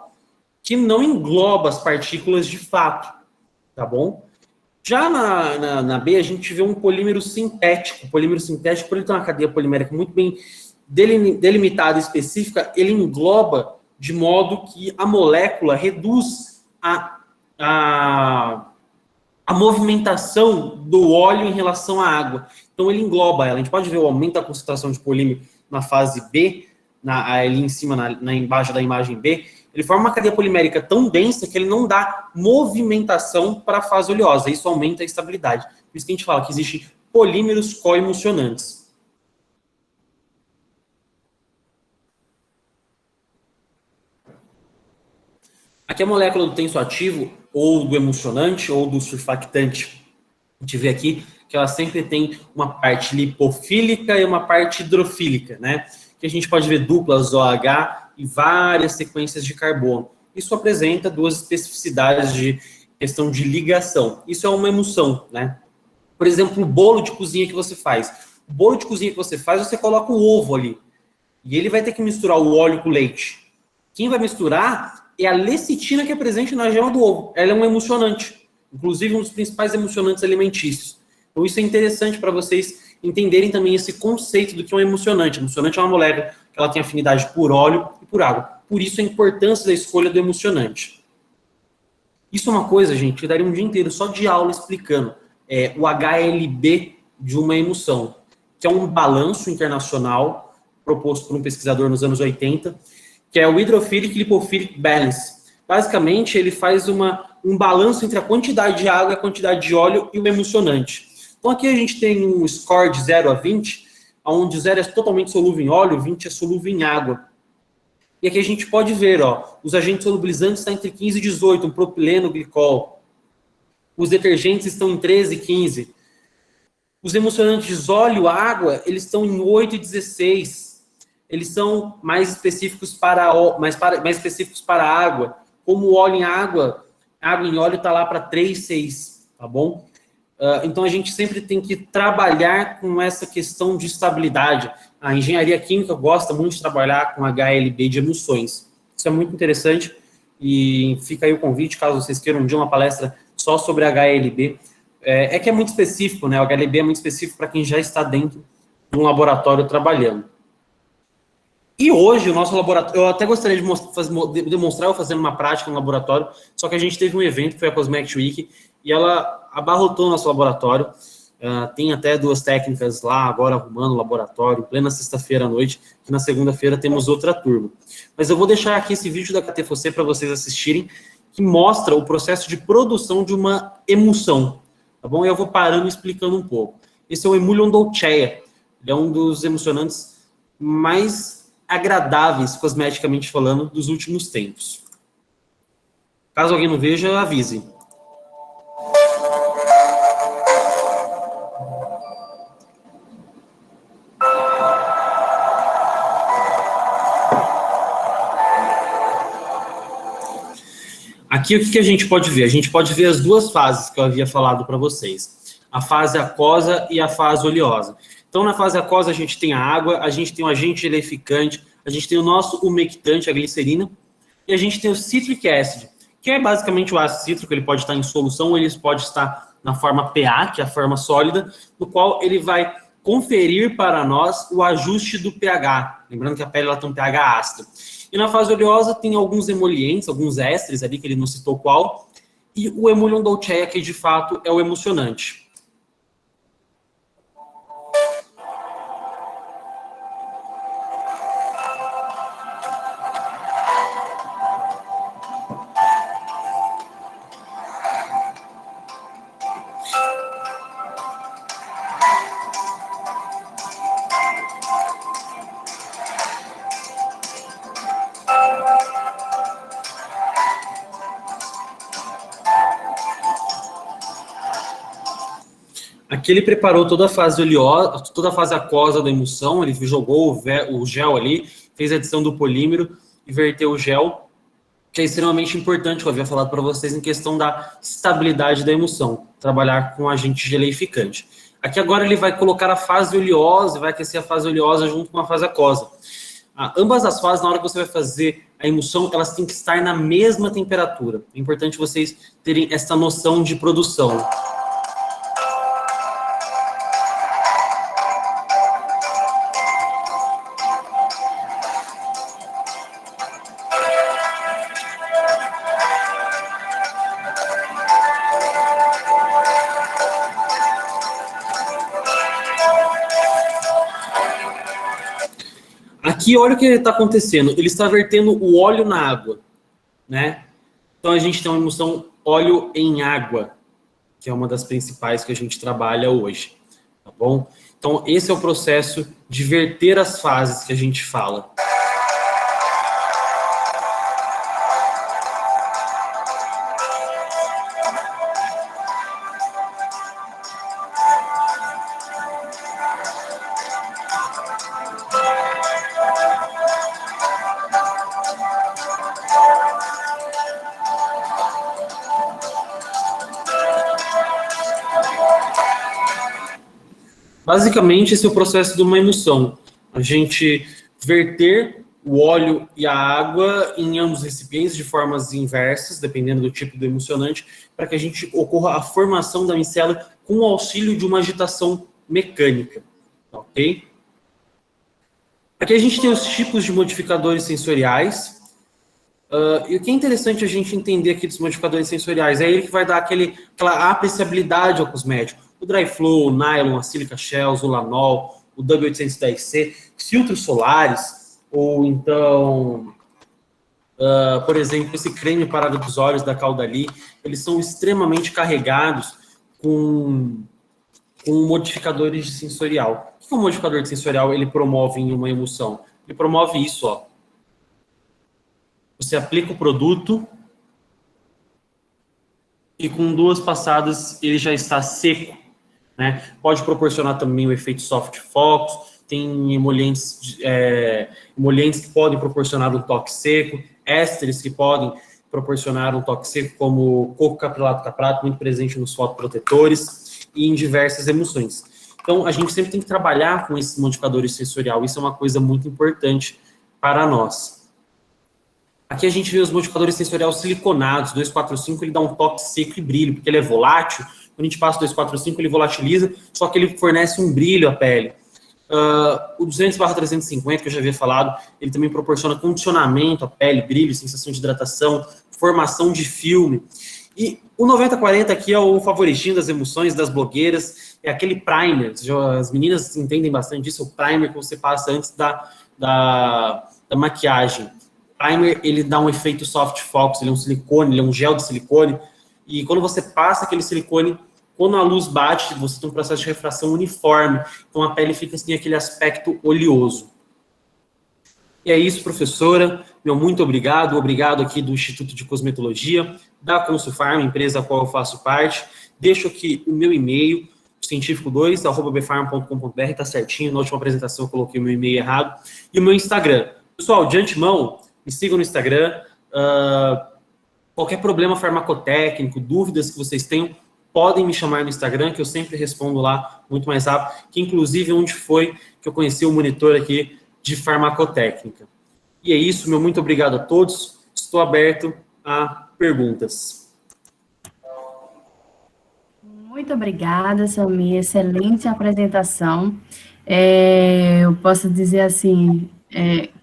que não engloba as partículas de fato, tá bom? Já na B, a gente vê um polímero sintético. O polímero sintético, por ele ter uma cadeia polimérica muito bem delimitada e específica, ele engloba de modo que a molécula reduz a movimentação do óleo em relação à água. Então, ele engloba ela. A gente pode ver o aumento da concentração de polímero na fase B, ali em cima, embaixo da imagem B. Ele forma uma cadeia polimérica tão densa que ele não dá movimentação para a fase oleosa. Isso aumenta a estabilidade. Por isso que a gente fala que existem polímeros coemulsionantes. Aqui é a molécula do tensoativo, ou do emulsionante, ou do surfactante. A gente vê aqui que ela sempre tem uma parte lipofílica e uma parte hidrofílica, né? Que a gente pode ver duplas OH e várias sequências de carbono. Isso apresenta duas especificidades de questão de ligação. Isso é uma emulsão, né? Por exemplo, o bolo de cozinha que você faz. O bolo de cozinha que você faz, você coloca o ovo ali. E ele vai ter que misturar o óleo com o leite. Quem vai misturar é a lecitina que é presente na gema do ovo. Ela é um emulsionante. Inclusive, um dos principais emulsionantes alimentícios. Então, isso é interessante para vocês entenderem também esse conceito do que é um emulsionante. Emulsionante é uma molécula que ela tem afinidade por óleo e por água. Por isso, a importância da escolha do emulsionante. Isso é uma coisa, gente, que daria um dia inteiro só de aula explicando. o HLB de uma emulsão, que é um balanço internacional proposto por um pesquisador nos anos 80, que é o Hydrophilic Lipophilic Balance. Basicamente, ele faz um balanço entre a quantidade de água, a quantidade de óleo e o emulsionante. Então, aqui a gente tem um score de 0 a 20, onde 0 é totalmente solúvel em óleo, 20 é solúvel em água. E aqui a gente pode ver, os agentes solubilizantes estão entre 15 e 18, um propileno, glicol. Os detergentes estão em 13 e 15. Os emulsionantes óleo, água, eles estão em 8 e 16. Eles são mais específicos mais específicos para a água. Como o óleo em água em óleo está lá para 3, 6, tá bom? Então, a gente sempre tem que trabalhar com essa questão de estabilidade. A engenharia química gosta muito de trabalhar com HLB de emulsões. Isso é muito interessante e fica aí o convite, caso vocês queiram um dia uma palestra só sobre HLB. Que é muito específico, né? O HLB é muito específico para quem já está dentro de um laboratório trabalhando. E hoje, o nosso laboratório... Eu até gostaria de demonstrar eu fazendo uma prática no laboratório, só que a gente teve um evento, que foi a Cosmetic Week, e ela abarrotou o nosso laboratório. Tem até 2 técnicas lá, agora arrumando o laboratório, plena sexta-feira à noite, que na segunda-feira temos outra turma. Mas eu vou deixar aqui esse vídeo da KTFOC para vocês assistirem, que mostra o processo de produção de uma emulsão, tá bom? E eu vou parando e explicando um pouco. Esse é o Emulsion Dolcea. Ele é um dos emulsionantes mais agradáveis, cosmeticamente falando, dos últimos tempos. Caso alguém não veja, avise. Aqui, o que a gente pode ver? A gente pode ver as 2 fases que eu havia falado para vocês. A fase aquosa e a fase oleosa. Então, na fase aquosa, a gente tem a água, a gente tem o agente geleficante, a gente tem o nosso umectante, a glicerina, e a gente tem o citric acid, que é basicamente o ácido cítrico. Ele pode estar em solução, ou ele pode estar na forma pH, que é a forma sólida, no qual ele vai conferir para nós o ajuste do pH. Lembrando que a pele ela tem um pH ácido. E na fase oleosa tem alguns emolientes, alguns ésteres ali, que ele não citou qual, e o Emulsion Dolcea, que de fato é o emulsionante. Aqui ele preparou toda a fase oleosa, toda a fase aquosa da emulsão, ele jogou o gel ali, fez a adição do polímero e verteu o gel, que é extremamente importante, que eu havia falado para vocês, em questão da estabilidade da emulsão, trabalhar com agente geleificante. Aqui agora ele vai colocar a fase oleosa, vai aquecer a fase oleosa junto com a fase aquosa. Ambas as fases, na hora que você vai fazer a emulsão, elas têm que estar na mesma temperatura. É importante vocês terem essa noção de produção. Aqui, olha o que está acontecendo. Ele está vertendo o óleo na água, né? Então, a gente tem uma emulsão óleo em água, que é uma das principais que a gente trabalha hoje, tá bom? Então, esse é o processo de verter as fases que a gente fala. Basicamente, esse é o processo de uma emulsão. A gente verter o óleo e a água em ambos os recipientes de formas inversas, dependendo do tipo do emulsionante, para que a gente ocorra a formação da micela com o auxílio de uma agitação mecânica. Ok? Aqui a gente tem os tipos de modificadores sensoriais. E o que é interessante a gente entender aqui dos modificadores sensoriais, é ele que vai dar aquela apreciabilidade ao cosmético. O Dry Flow, o Nylon, a Silica Shells, o Lanol, o W810C, filtros solares, ou então, por exemplo, esse creme para os olhos da Caudalie, eles são extremamente carregados com modificadores de sensorial. O que um modificador de sensorial ele promove em uma emoção? Ele promove isso, ó. Você aplica o produto e com 2 passadas ele já está seco, né? Pode proporcionar também o efeito soft focus, tem emolientes que podem proporcionar um toque seco, ésteres que podem proporcionar um toque seco, como coco capralato caprato, muito presente nos fotoprotetores e em diversas emulsões. Então, a gente sempre tem que trabalhar com esses modificadores sensorial, isso é uma coisa muito importante para nós. Aqui a gente vê os modificadores sensoriais siliconados, 245 ele dá um toque seco e brilho, porque ele é volátil, quando a gente passa o 245 ele volatiliza, só que ele fornece um brilho à pele. O 200/350, que eu já havia falado, ele também proporciona condicionamento à pele, brilho, sensação de hidratação, formação de filme. E o 9040 aqui é o favoritinho das emoções, das blogueiras, é aquele primer, as meninas entendem bastante disso, o primer que você passa antes da maquiagem. Primer, ele dá um efeito soft focus, ele é um silicone, ele é um gel de silicone, e quando você passa aquele silicone, quando a luz bate, você tem um processo de refração uniforme, então a pele fica assim, aquele aspecto oleoso. E é isso, professora, meu muito obrigado aqui do Instituto de Cosmetologia, da Consulfarm, empresa a qual eu faço parte, deixo aqui o meu e-mail, cientifico2@bfarm.com.br, tá certinho, na última apresentação eu coloquei o meu e-mail errado, e o meu Instagram. Pessoal, de antemão, me sigam no Instagram. Qualquer problema farmacotécnico, dúvidas que vocês tenham, podem me chamar no Instagram, que eu sempre respondo lá muito mais rápido, que inclusive onde foi que eu conheci o monitor aqui de farmacotécnica. E é isso, meu muito obrigado a todos. Estou aberto a perguntas. Muito obrigada, Samir. Excelente apresentação. Eu posso dizer assim,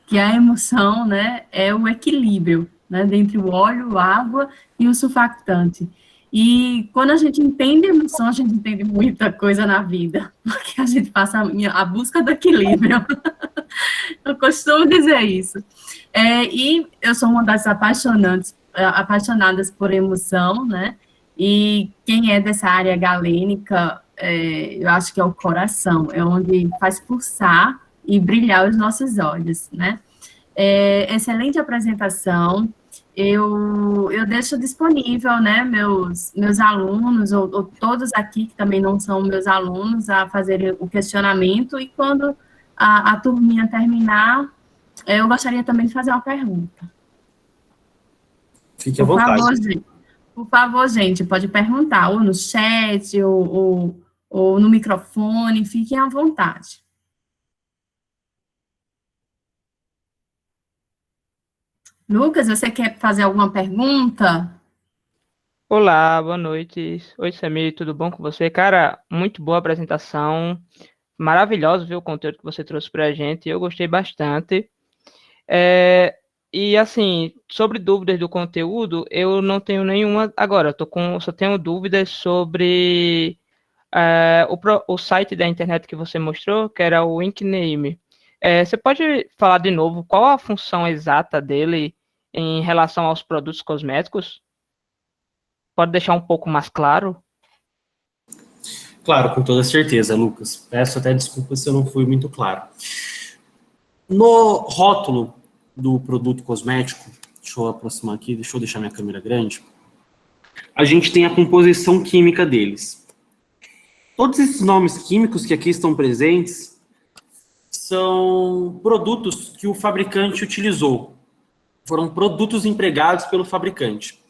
que a emoção, né, é o equilíbrio, né, entre o óleo, a água e o surfactante. E quando a gente entende a emoção, a gente entende muita coisa na vida, porque a gente passa a busca do equilíbrio. Eu costumo dizer isso. E eu sou uma das apaixonadas por emoção, né? E quem é dessa área galênica, eu acho que é o coração, é onde faz pulsar e brilhar os nossos olhos, né? Excelente apresentação. Eu deixo disponível, né, meus alunos, ou todos aqui que também não são meus alunos, a fazerem o questionamento, e quando a turminha terminar, eu gostaria também de fazer uma pergunta. Fique à vontade. Por favor, gente, pode perguntar, ou no chat, ou no microfone, fiquem à vontade. Lucas, você quer fazer alguma pergunta? Olá, boa noite. Oi, Samir, tudo bom com você? Cara, muito boa apresentação. Maravilhoso ver o conteúdo que você trouxe para a gente. Eu gostei bastante. E, assim, sobre dúvidas do conteúdo, eu não tenho nenhuma agora. Só tenho dúvidas sobre o site da internet que você mostrou, que era o Inkname. Você pode falar de novo qual a função exata dele em relação aos produtos cosméticos? Pode deixar um pouco mais claro? Claro, com toda certeza, Lucas. Peço até desculpa se eu não fui muito claro. No rótulo do produto cosmético, deixa eu aproximar aqui, deixa eu deixar minha câmera grande, a gente tem a composição química deles. Todos esses nomes químicos que aqui estão presentes são produtos que o fabricante utilizou. Foram produtos empregados pelo fabricante.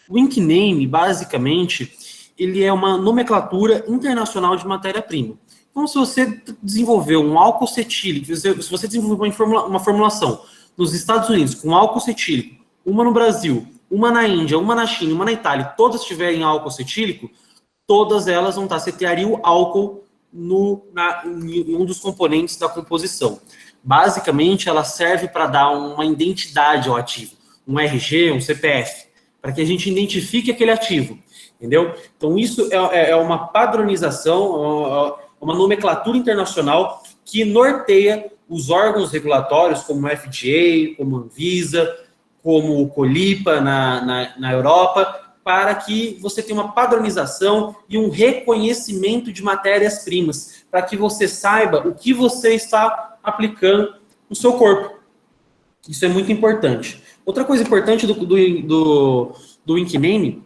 O Inkname, basicamente, ele é uma nomenclatura internacional de matéria-prima. Então, se você desenvolveu um álcool cetílico, se você desenvolveu uma formulação nos Estados Unidos com álcool cetílico, uma no Brasil, uma na Índia, uma na China, uma na Itália, todas tiverem álcool cetílico, todas elas vão estar, você teria o álcool em um dos componentes da composição. Basicamente, ela serve para dar uma identidade ao ativo. um RG, um CPF, para que a gente identifique aquele ativo, entendeu? Então, isso é uma padronização, uma nomenclatura internacional que norteia os órgãos regulatórios, como o FDA, como a Anvisa, como o Colipa na Europa, para que você tenha uma padronização e um reconhecimento de matérias-primas, para que você saiba o que você está aplicando no seu corpo. Isso é muito importante. Outra coisa importante do INCNAME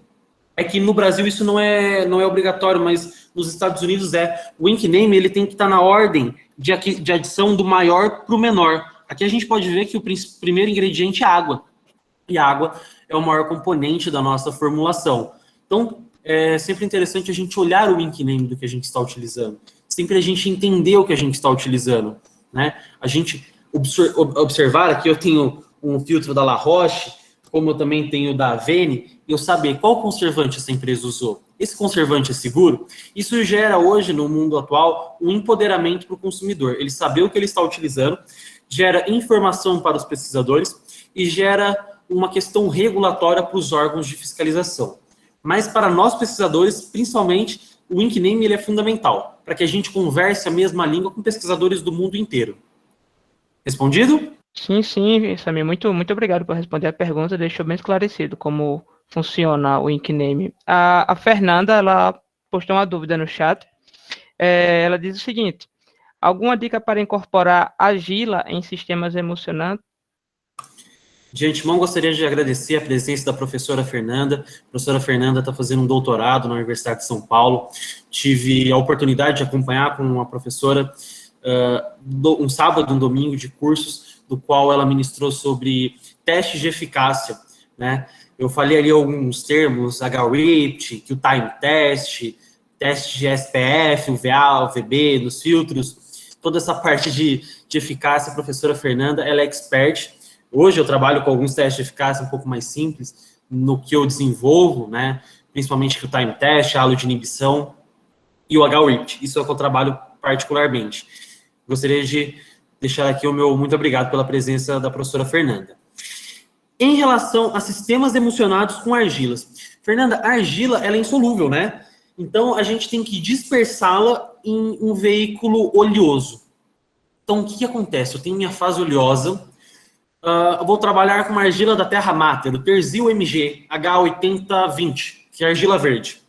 é que no Brasil isso não é obrigatório, mas nos Estados Unidos é. O INCNAME ele tem que estar na ordem de adição do maior para o menor. Aqui a gente pode ver que o primeiro ingrediente é água. E a água é o maior componente da nossa formulação. Então, é sempre interessante a gente olhar o INCNAME do que a gente está utilizando. Sempre a gente entender o que a gente está utilizando, né? A gente observar, aqui eu tenho um filtro da La Roche, como eu também tenho da Avene, e eu saber qual conservante essa empresa usou. Esse conservante é seguro? Isso gera hoje, no mundo atual, um empoderamento para o consumidor. Ele saber o que ele está utilizando, gera informação para os pesquisadores e gera uma questão regulatória para os órgãos de fiscalização. Mas para nós pesquisadores, principalmente, o INCNAME ele é fundamental, para que a gente converse a mesma língua com pesquisadores do mundo inteiro. Respondido? Sim, Samir, muito obrigado por responder a pergunta, deixou bem esclarecido como funciona o INCNAME. A Fernanda, ela postou uma dúvida no chat, ela diz o seguinte: alguma dica para incorporar argila em sistemas emocionantes? De antemão, gostaria de agradecer a presença da professora Fernanda. A professora Fernanda está fazendo um doutorado na Universidade de São Paulo. Tive a oportunidade de acompanhar com a professora um sábado, um domingo de cursos, do qual ela ministrou sobre testes de eficácia, né? Eu falei ali alguns termos, HRIPT, que o time test, teste de SPF, UVA, UVB, nos filtros, toda essa parte de eficácia. A professora Fernanda, ela é expert. Hoje eu trabalho com alguns testes de eficácia um pouco mais simples no que eu desenvolvo, né? Principalmente o time test, a halo de inibição e o HRIPT. Isso é o que eu trabalho particularmente. Gostaria de deixar aqui o meu muito obrigado pela presença da professora Fernanda. Em relação a sistemas emocionados com argilas. Fernanda, a argila ela é insolúvel, né? Então a gente tem que dispersá-la em um veículo oleoso. Então o que acontece? Eu tenho minha fase oleosa. Eu vou trabalhar com uma argila da Terra Mater, o Terzil MG H8020, que é argila verde.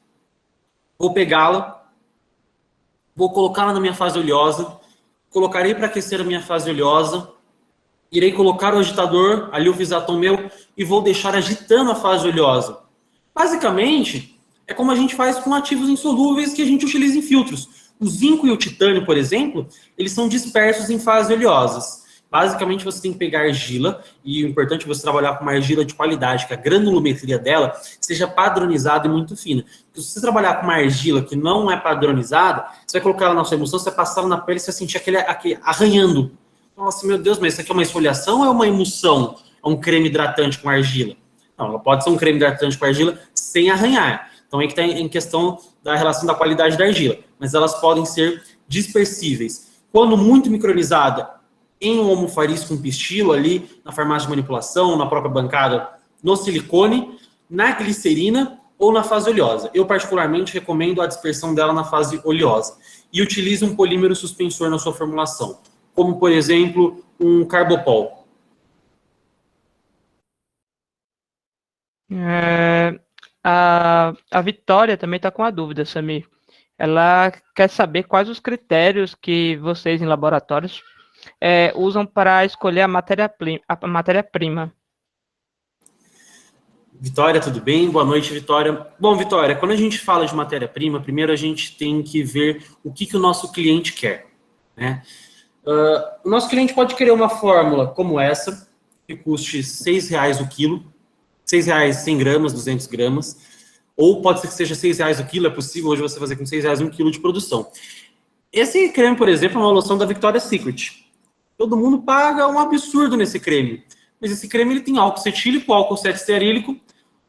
Vou pegá-la, vou colocá-la na minha fase oleosa, colocarei para aquecer a minha fase oleosa, irei colocar o agitador, ali o Visaton meu, e vou deixar agitando a fase oleosa. Basicamente, é como a gente faz com ativos insolúveis que a gente utiliza em filtros. O zinco e o titânio, por exemplo, eles são dispersos em fases oleosas. Basicamente, você tem que pegar argila, e o importante é você trabalhar com uma argila de qualidade, que a granulometria dela seja padronizada e muito fina. Porque se você trabalhar com uma argila que não é padronizada, você vai colocar ela na sua emulsão, você vai passar ela na pele e você vai sentir aquele arranhando. Nossa, meu Deus, mas isso aqui é uma esfoliação ou é uma emulsão? É um creme hidratante com argila? Não, ela pode ser um creme hidratante com argila sem arranhar. Então, aí que está em questão da relação da qualidade da argila. Mas elas podem ser dispersíveis. Quando muito micronizada, em um almofariz com pistilo ali, na farmácia de manipulação, na própria bancada, no silicone, na glicerina ou na fase oleosa. Eu, particularmente, recomendo a dispersão dela na fase oleosa. E utilize um polímero suspensor na sua formulação, como, por exemplo, um Carbopol. A Vitória também está com a dúvida, Samir. Ela quer saber quais os critérios que vocês, em laboratórios, usam para escolher a matéria-prima. Vitória, tudo bem? Boa noite, Vitória. Bom, Vitória, quando a gente fala de matéria-prima, primeiro a gente tem que ver o que o nosso cliente quer, né? O nosso cliente pode querer uma fórmula como essa, que custe R$6 o quilo, R$6 100 gramas, 200 gramas, ou pode ser que seja R$6 o quilo, é possível hoje você fazer com R$6 1 quilo de produção. Esse creme, por exemplo, é uma loção da Victoria's Secret. Todo mundo paga um absurdo nesse creme. Mas esse creme ele tem álcool cetílico, álcool cetistearílico,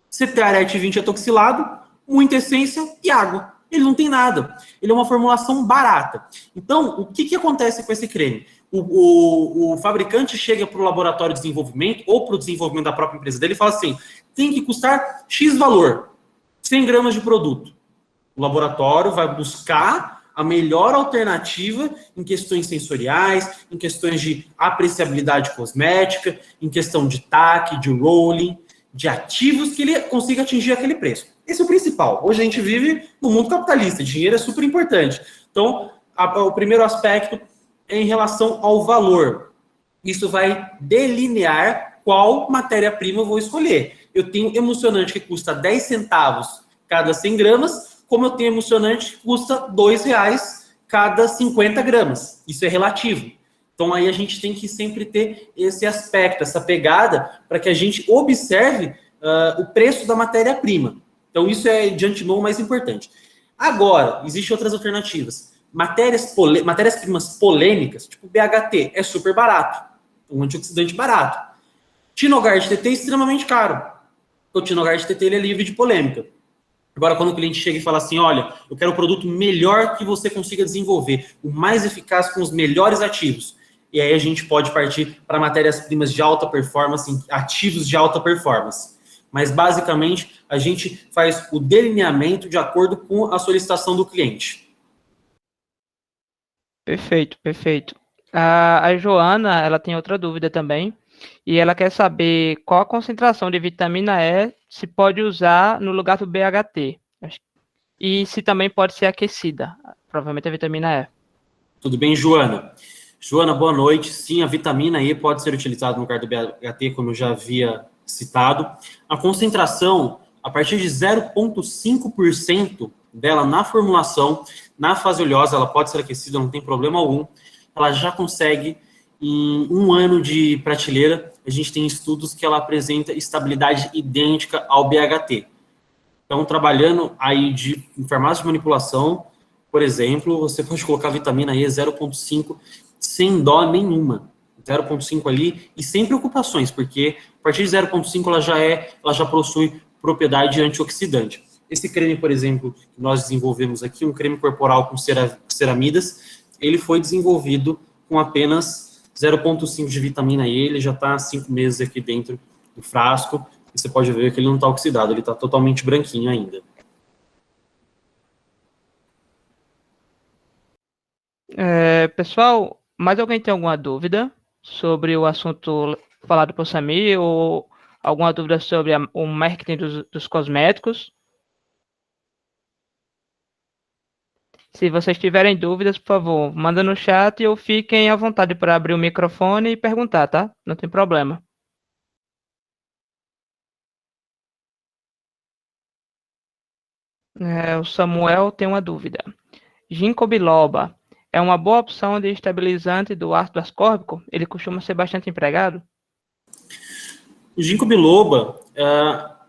cetearete 20 etoxilado, muita essência e água. Ele não tem nada. Ele é uma formulação barata. Então, o que acontece com esse creme? o fabricante chega para o laboratório de desenvolvimento ou para o desenvolvimento da própria empresa dele e fala assim, tem que custar X valor, 100 gramas de produto. O laboratório vai buscar a melhor alternativa em questões sensoriais, em questões de apreciabilidade cosmética, em questão de taque, de rolling, de ativos que ele consiga atingir aquele preço. Esse é o principal. Hoje a gente vive no mundo capitalista, dinheiro é super importante. Então, o primeiro aspecto é em relação ao valor. Isso vai delinear qual matéria-prima eu vou escolher. Eu tenho emulsionante que custa 10 centavos cada 100 gramas, como eu tenho emulsionante que custa R$2 cada 50 gramas. Isso é relativo. Então, aí a gente tem que sempre ter esse aspecto, essa pegada, para que a gente observe o preço da matéria-prima. Então, isso de antemão o mais importante. Agora, existem outras alternativas. Matérias-primas polêmicas, tipo BHT, é super barato. Um antioxidante barato. Tinogard TT é extremamente caro. O Tinogard TT ele é livre de polêmica. Agora, quando o cliente chega e fala assim, olha, eu quero o produto melhor que você consiga desenvolver, o mais eficaz com os melhores ativos. E aí a gente pode partir para matérias-primas de alta performance, ativos de alta performance. Mas, basicamente, a gente faz o delineamento de acordo com a solicitação do cliente. Perfeito, perfeito. A Joana, ela tem outra dúvida também, e ela quer saber qual a concentração de vitamina E se pode usar no lugar do BHT, e se também pode ser aquecida, provavelmente a vitamina E. Tudo bem, Joana? Joana, boa noite. Sim, a vitamina E pode ser utilizada no lugar do BHT, como eu já havia citado. A concentração, a partir de 0,5% dela na formulação, na fase oleosa, ela pode ser aquecida, não tem problema algum. Ela já consegue, em 1 ano de prateleira, a gente tem estudos que ela apresenta estabilidade idêntica ao BHT. Então, trabalhando aí em farmácia de manipulação, por exemplo, você pode colocar vitamina E 0,5 sem dó nenhuma. 0,5 ali e sem preocupações, porque a partir de 0,5 ela já possui propriedade antioxidante. Esse creme, por exemplo, que nós desenvolvemos aqui, um creme corporal com ceramidas, ele foi desenvolvido com apenas 0,5 de vitamina E, ele já está há 5 meses aqui dentro do frasco, e você pode ver que ele não está oxidado, ele está totalmente branquinho ainda. Pessoal, mais alguém tem alguma dúvida sobre o assunto falado por Samir, ou alguma dúvida sobre o marketing dos cosméticos? Se vocês tiverem dúvidas, por favor, manda no chat ou fiquem à vontade para abrir o microfone e perguntar, tá? Não tem problema. O Samuel tem uma dúvida. Ginkgo biloba é uma boa opção de estabilizante do ácido ascórbico? Ele costuma ser bastante empregado? O ginkgo biloba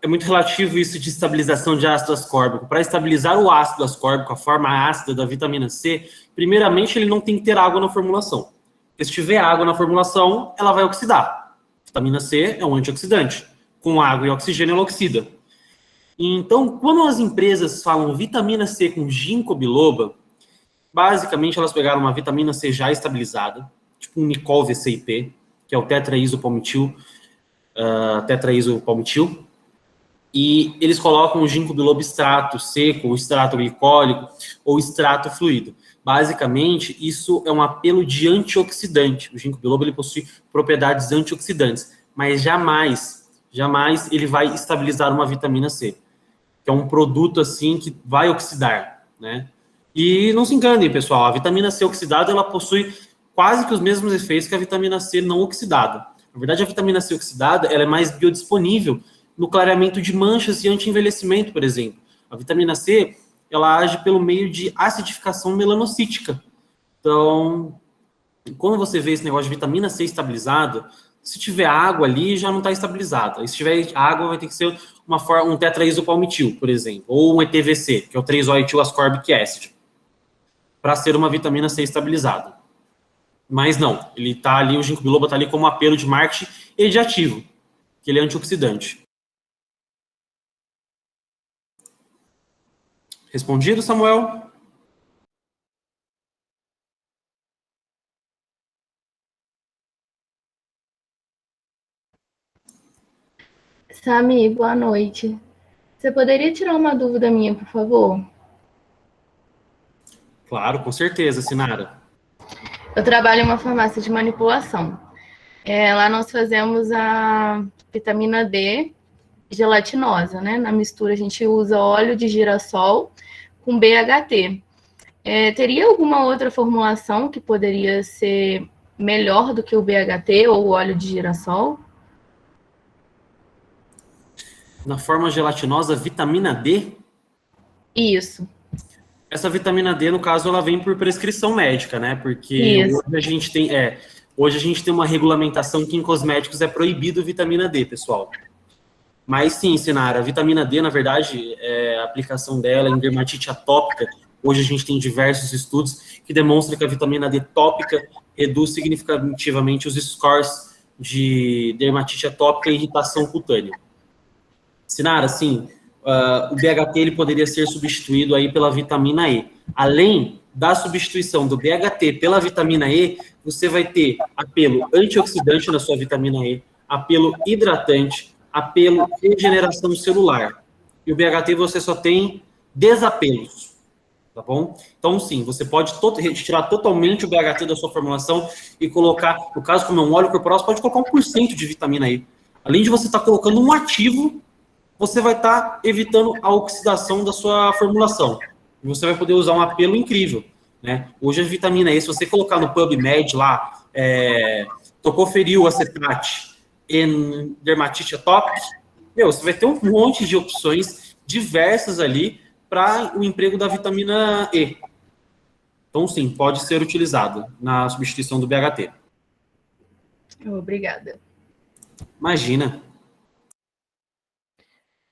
é muito relativo isso de estabilização de ácido ascórbico. Para estabilizar o ácido ascórbico, a forma ácida da vitamina C, primeiramente ele não tem que ter água na formulação. Porque se tiver água na formulação, ela vai oxidar. Vitamina C é um antioxidante. Com água e oxigênio, ela oxida. Então, quando as empresas falam vitamina C com ginkgo biloba, basicamente elas pegaram uma vitamina C já estabilizada, tipo um Nicol VCIP, que é o tetraisopalmitil, e eles colocam o ginkgo biloba extrato seco, ou extrato glicólico, ou extrato fluido. Basicamente, isso é um apelo de antioxidante. O ginkgo biloba ele possui propriedades antioxidantes, mas jamais ele vai estabilizar uma vitamina C, que é um produto assim que vai oxidar, né? E não se enganem, pessoal, a vitamina C oxidada ela possui quase que os mesmos efeitos que a vitamina C não oxidada. Na verdade, a vitamina C oxidada ela é mais biodisponível no clareamento de manchas e anti-envelhecimento, por exemplo. A vitamina C ela age pelo meio de acidificação melanocítica. Então, quando você vê esse negócio de vitamina C estabilizada, se tiver água ali, já não está estabilizada. E se tiver água, vai ter que ser um tetraisopalmitil, por exemplo, ou um ETVC, que é o 3-O-etil ascorbic acid, para ser uma vitamina C estabilizada. Mas não, ele está ali, o ginkgo biloba está ali como apelo de marketing e de ativo, que ele é antioxidante. Respondido, Samuel? Sami, boa noite. Você poderia tirar uma dúvida minha, por favor? Claro, com certeza, Sinara. Eu trabalho em uma farmácia de manipulação. Lá nós fazemos a vitamina D gelatinosa, né? Na mistura a gente usa óleo de girassol com BHT. Teria alguma outra formulação que poderia ser melhor do que o BHT ou o óleo de girassol? Na forma gelatinosa, vitamina D. Isso. Essa vitamina D, no caso, ela vem por prescrição médica, né? Porque Isso. hoje a gente tem uma regulamentação que em cosméticos é proibido vitamina D, pessoal. Mas sim, Sinara, a vitamina D, na verdade, a aplicação dela em dermatite atópica, hoje a gente tem diversos estudos que demonstram que a vitamina D tópica reduz significativamente os scores de dermatite atópica e irritação cutânea. Sinara, sim, o BHT ele poderia ser substituído aí pela vitamina E. Além da substituição do BHT pela vitamina E, você vai ter apelo antioxidante na sua vitamina E, apelo hidratante, apelo regeneração celular. E o BHT você só tem desapelos, tá bom? Então, sim, você pode retirar totalmente o BHT da sua formulação e colocar, no caso, como é um óleo corporal, você pode colocar 1% de vitamina E. Além de você estar colocando um ativo, você vai estar evitando a oxidação da sua formulação. E você vai poder usar um apelo incrível, né? Hoje a vitamina E, se você colocar no PubMed lá, tocoferil acetate em dermatite atópica, você vai ter um monte de opções diversas ali para o emprego da vitamina E. Então, sim, pode ser utilizado na substituição do BHT. Obrigada. Imagina.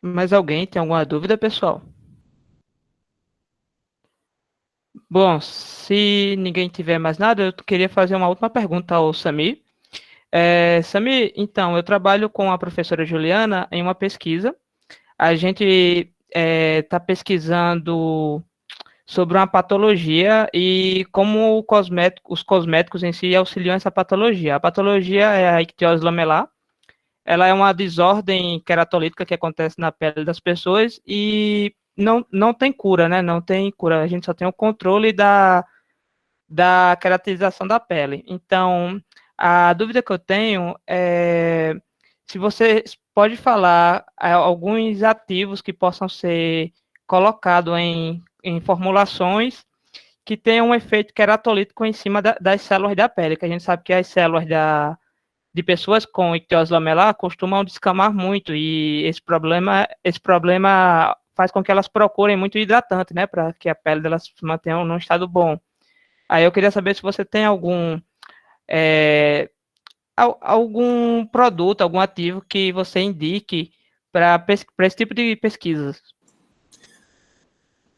Mais alguém tem alguma dúvida, pessoal? Bom, se ninguém tiver mais nada, eu queria fazer uma última pergunta ao Sami. Sami, então, eu trabalho com a professora Juliana em uma pesquisa. A gente está pesquisando sobre uma patologia e como os cosméticos em si auxiliam essa patologia. A patologia é a ictiose lamelar. Ela é uma desordem queratolítica que acontece na pele das pessoas e não tem cura, né? Não tem cura. A gente só tem o controle da queratinalização da pele. Então, a dúvida que eu tenho é se você pode falar alguns ativos que possam ser colocados em formulações que tenham um efeito queratolítico em cima das células da pele, que a gente sabe que as células de pessoas com ictiose lamelar costumam descamar muito, e esse problema faz com que elas procurem muito hidratante, né, para que a pele delas se mantenha num estado bom. Aí eu queria saber se você tem algum produto, algum ativo que você indique para esse tipo de pesquisas.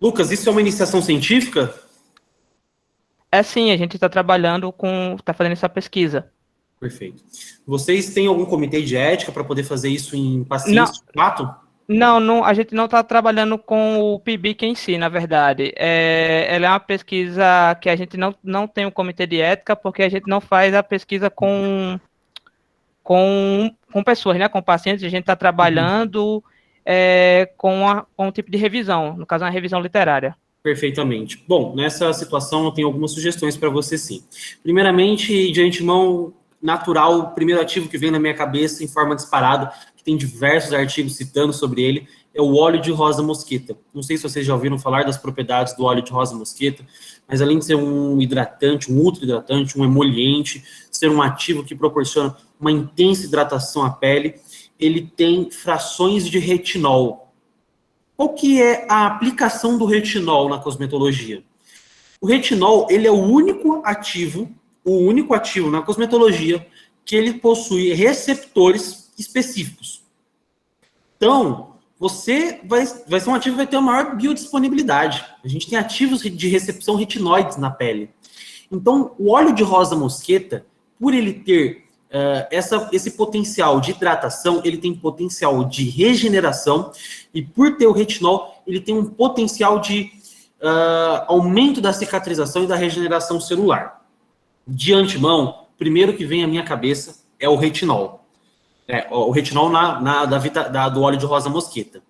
Lucas, isso é uma iniciação científica? Sim, a gente está trabalhando está fazendo essa pesquisa. Perfeito. Vocês têm algum comitê de ética para poder fazer isso em pacientes de fato? Não, a gente não está trabalhando com o PIBIC em si, na verdade. Ela é uma pesquisa que a gente não tem um comitê de ética, porque a gente não faz a pesquisa com pessoas, né, com pacientes. A gente está trabalhando com um tipo de revisão, no caso, uma revisão literária. Perfeitamente. Bom, nessa situação eu tenho algumas sugestões para você, sim. Primeiramente, de antemão, natural, o primeiro ativo que vem na minha cabeça em forma disparada, que tem diversos artigos citando sobre ele, é o óleo de rosa mosqueta. Não sei se vocês já ouviram falar das propriedades do óleo de rosa mosqueta, mas além de ser um hidratante, um ultra hidratante, um emoliente, ser um ativo que proporciona uma intensa hidratação à pele, ele tem frações de retinol. Qual que é a aplicação do retinol na cosmetologia? O retinol, ele é o único ativo na cosmetologia que ele possui receptores específicos. Então, você vai ser um ativo que vai ter a maior biodisponibilidade. A gente tem ativos de recepção retinoides na pele. Então, o óleo de rosa mosqueta, por ele ter esse potencial de hidratação, ele tem potencial de regeneração, e por ter o retinol, ele tem um potencial de aumento da cicatrização e da regeneração celular. De antemão, primeiro que vem à minha cabeça é o retinol. O retinol do óleo de rosa mosqueta.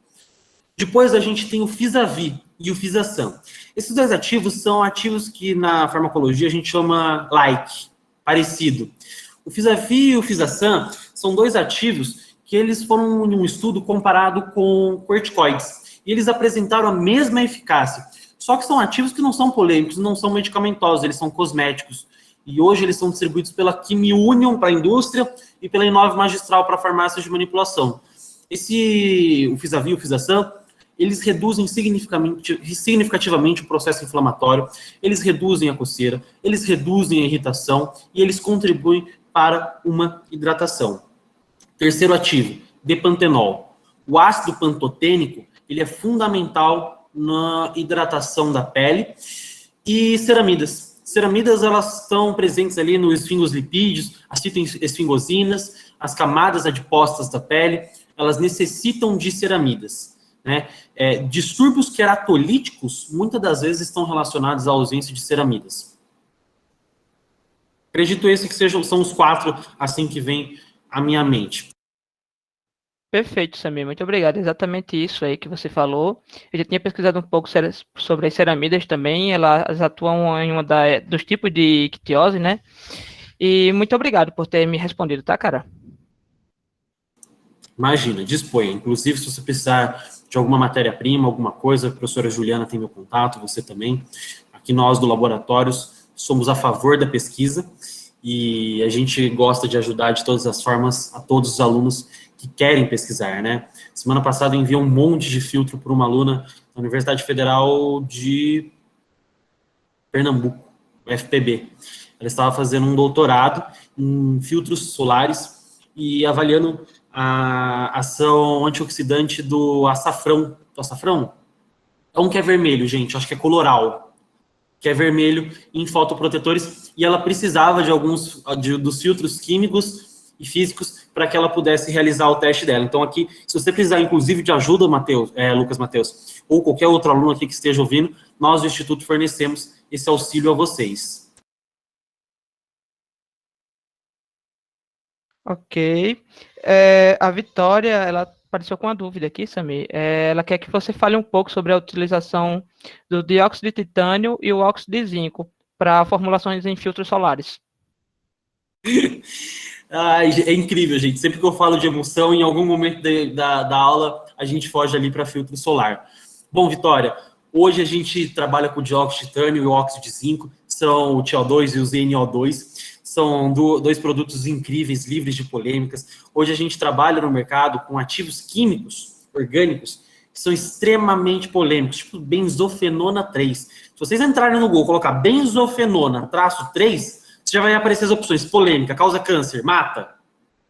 Depois a gente tem o Fisavi e o Fisasan. Esses dois ativos são ativos que na farmacologia a gente chama like, parecido. O Fisavi e o Fisasan são dois ativos que eles foram em um estudo comparado com corticoides. E eles apresentaram a mesma eficácia. Só que são ativos que não são polêmicos, não são medicamentosos, eles são cosméticos. E hoje eles são distribuídos pela Quimiunion para a indústria e pela Inove Magistral para farmácias de manipulação. O Fisavi e o Fisasan, eles reduzem significativamente o processo inflamatório, eles reduzem a coceira, eles reduzem a irritação e eles contribuem para uma hidratação. Terceiro ativo, depantenol. O ácido pantotênico, ele é fundamental na hidratação da pele. E ceramidas. Ceramidas, elas estão presentes ali nos esfingolipídios, as fitoesfingosinas, as camadas adipócitas da pele, elas necessitam de ceramidas. Né? Distúrbios queratolíticos, muitas das vezes, estão relacionados à ausência de ceramidas. Acredito que são os 4, assim, que vem à minha mente. Perfeito, Samir, muito obrigado. Exatamente isso aí que você falou. Eu já tinha pesquisado um pouco sobre as ceramidas também, elas atuam em dos tipos de ictiose, né? E muito obrigado por ter me respondido, tá, cara? Imagina, disponha. Inclusive, se você precisar de alguma matéria-prima, alguma coisa, a professora Juliana tem meu contato, você também. Aqui nós, do Laboratórios, somos a favor da pesquisa e a gente gosta de ajudar de todas as formas a todos os alunos que querem pesquisar, né? Semana passada eu enviei um monte de filtro para uma aluna da Universidade Federal de Pernambuco, UFPB. Ela estava fazendo um doutorado em filtros solares e avaliando a ação antioxidante do açafrão. Do açafrão? É um que é vermelho, gente, acho que é coloral, que é vermelho em fotoprotetores, e ela precisava de alguns dos filtros químicos e físicos para que ela pudesse realizar o teste dela. Então aqui, se você precisar inclusive de ajuda, Lucas Matheus, ou qualquer outro aluno aqui que esteja ouvindo, nós do Instituto fornecemos esse auxílio a vocês. Ok. A Vitória, ela apareceu com uma dúvida aqui, Samir. Ela quer que você fale um pouco sobre a utilização do dióxido de titânio e o óxido de zinco para formulações em filtros solares. É incrível, gente. Sempre que eu falo de emulsão, em algum momento da aula, a gente foge ali para filtro solar. Bom, Vitória, hoje a gente trabalha com o dióxido de titânio e o óxido de zinco, são o TiO2 e o ZnO2, são dois produtos incríveis, livres de polêmicas. Hoje a gente trabalha no mercado com ativos químicos, orgânicos, que são extremamente polêmicos, tipo benzofenona 3. Se vocês entrarem no Google, colocar benzofenona traço 3, já vai aparecer as opções: polêmica, causa câncer, mata.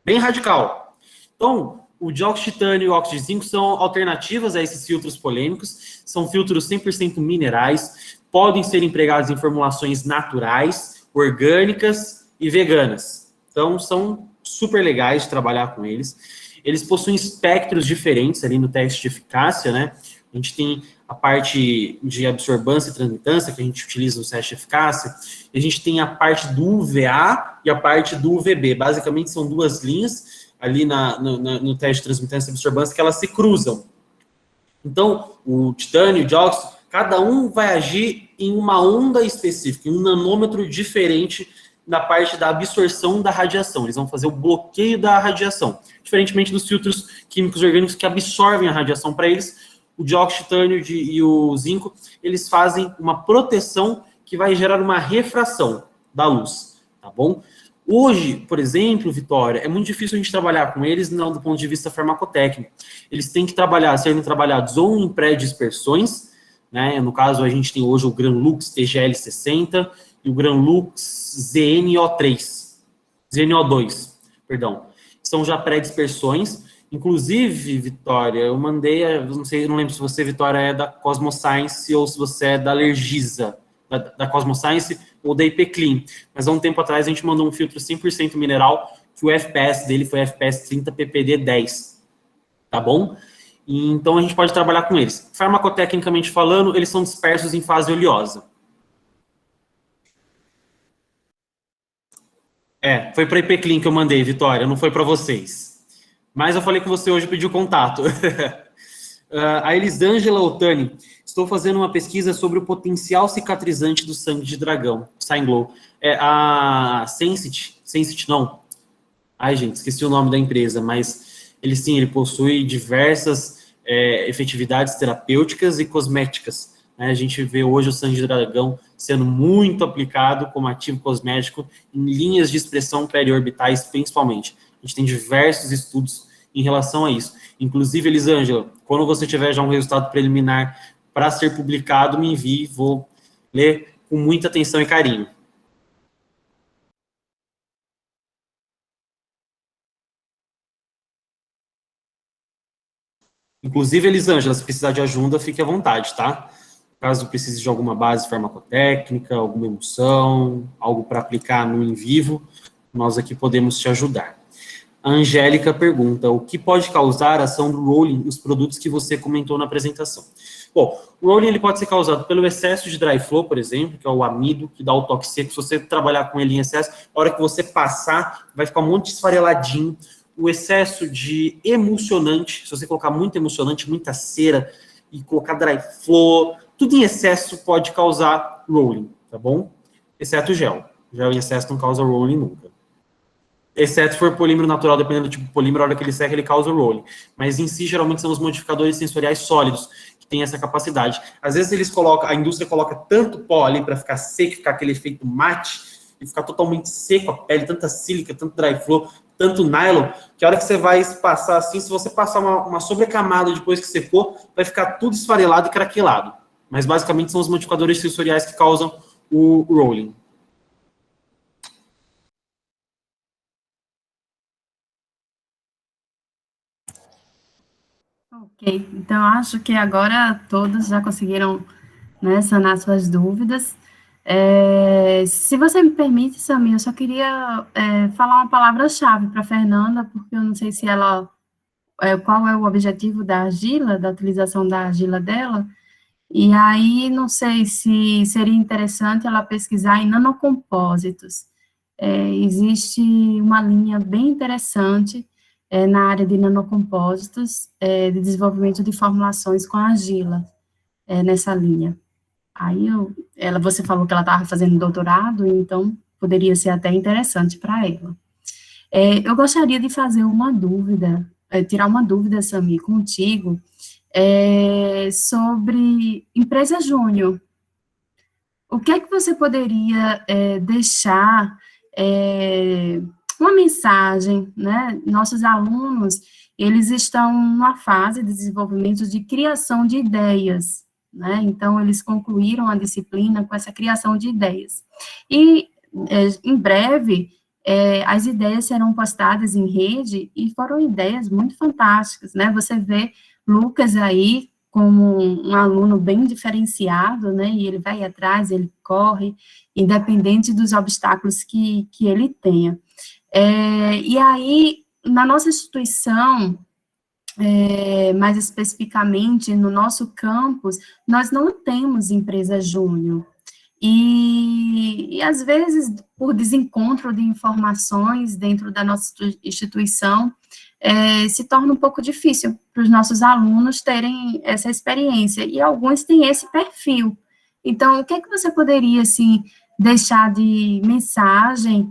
Bem radical. Então, o dióxido de titânio e o óxido de zinco são alternativas a esses filtros polêmicos. São filtros 100% minerais, podem ser empregados em formulações naturais, orgânicas e veganas. Então, são super legais de trabalhar com eles. Eles possuem espectros diferentes ali no teste de eficácia, né? A gente tem a parte de absorvância e transmitância, que a gente utiliza no teste de eficácia. A gente tem a parte do UVA e a parte do UVB. Basicamente, são duas linhas ali no teste de transmitância e absorvância que elas se cruzam. Então, o titânio e o dióxido, cada um vai agir em uma onda específica, em um nanômetro diferente na parte da absorção da radiação. Eles vão fazer o bloqueio da radiação. Diferentemente dos filtros químicos orgânicos que absorvem a radiação para eles, o dióxido de titânio e o zinco, eles fazem uma proteção que vai gerar uma refração da luz, tá bom? Hoje, por exemplo, Vitória, é muito difícil a gente trabalhar com eles do ponto de vista farmacotécnico. Eles têm que serem trabalhados ou em pré-dispersões, né? No caso, a gente tem hoje o Granlux TGL60 e o Granlux ZNO2, perdão. São já pré-dispersões. Inclusive, Vitória, eu mandei, não lembro se você, Vitória, é da Cosmoscience ou se você é da Alergisa, da Cosmoscience ou da IPClean. Mas há um tempo atrás a gente mandou um filtro 100% mineral, que o FPS dele foi FPS 30 PPD 10, tá bom? E, então a gente pode trabalhar com eles. Farmacotecnicamente falando, eles são dispersos em fase oleosa. Foi para a IPClean que eu mandei, Vitória, não foi para vocês. Mas eu falei com você hoje, pedi o contato. A Elisângela Otani, estou fazendo uma pesquisa sobre o potencial cicatrizante do sangue de dragão, Sign Glow. A Sensit não. Ai, gente, esqueci o nome da empresa, mas ele possui diversas efetividades terapêuticas e cosméticas. Né? A gente vê hoje o sangue de dragão sendo muito aplicado como ativo cosmético em linhas de expressão periorbitais, principalmente. A gente tem diversos estudos em relação a isso. Inclusive, Elisângela, quando você tiver já um resultado preliminar para ser publicado, me envie, vou ler com muita atenção e carinho. Inclusive, Elisângela, se precisar de ajuda, fique à vontade, tá? Caso precise de alguma base farmacotécnica, alguma emulsão, algo para aplicar no em vivo, nós aqui podemos te ajudar. A Angélica pergunta, o que pode causar a ação do rolling nos produtos que você comentou na apresentação? Bom, o rolling ele pode ser causado pelo excesso de dry flow, por exemplo, que é o amido, que dá o toque seco. Se você trabalhar com ele em excesso, a hora que você passar, vai ficar um monte esfareladinho. O excesso de emulsionante, se você colocar muito emulsionante, muita cera, e colocar dry flow, tudo em excesso pode causar rolling, tá bom? Exceto gel. Gel em excesso não causa rolling nunca. Exceto se for polímero natural, dependendo do tipo de polímero, a hora que ele seca, ele causa o rolling. Mas em si, geralmente, são os modificadores sensoriais sólidos, que têm essa capacidade. Às vezes, a indústria coloca tanto pó ali para ficar seco, ficar aquele efeito mate, e ficar totalmente seco a pele, tanta sílica, tanto dry flow, tanto nylon, que a hora que você vai passar assim, se você passar uma sobrecamada depois que secou, vai ficar tudo esfarelado e craquelado. Mas, basicamente, são os modificadores sensoriais que causam o rolling. Ok, então acho que agora todos já conseguiram, né, sanar suas dúvidas. Se você me permite, Samir, eu só queria falar uma palavra-chave para a Fernanda, porque eu não sei se ela, qual é o objetivo da argila, da utilização da argila dela, e aí não sei se seria interessante ela pesquisar em nanocompósitos. Existe uma linha bem interessante na área de nanocompósitos, de desenvolvimento de formulações com argila, nessa linha. Aí você falou que ela estava fazendo doutorado, então poderia ser até interessante para ela. Eu gostaria de fazer uma dúvida, tirar uma dúvida, Samir, contigo, sobre empresa júnior. O que é que você poderia deixar uma mensagem, né? Nossos alunos, eles estão numa fase de desenvolvimento de criação de ideias, né? Então, eles concluíram a disciplina com essa criação de ideias. E, em breve, as ideias serão postadas em rede, e foram ideias muito fantásticas, né? Você vê Lucas aí como um aluno bem diferenciado, né? E ele vai atrás, ele corre, independente dos obstáculos que ele tenha. E aí, na nossa instituição, mais especificamente no nosso campus, nós não temos empresa júnior. E às vezes, por desencontro de informações dentro da nossa instituição, se torna um pouco difícil para os nossos alunos terem essa experiência, e alguns têm esse perfil. Então, o que é que você poderia, assim, deixar de mensagem,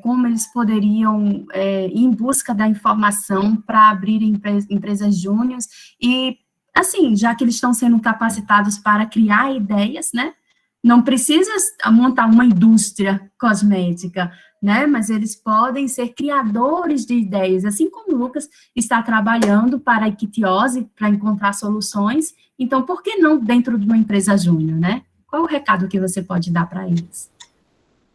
como eles poderiam ir em busca da informação para abrir empresas júniores, e, assim, já que eles estão sendo capacitados para criar ideias, né, não precisa montar uma indústria cosmética, né, mas eles podem ser criadores de ideias, assim como o Lucas está trabalhando para a ictiose, para encontrar soluções. Então, por que não dentro de uma empresa júnior, né? Qual o recado que você pode dar para eles?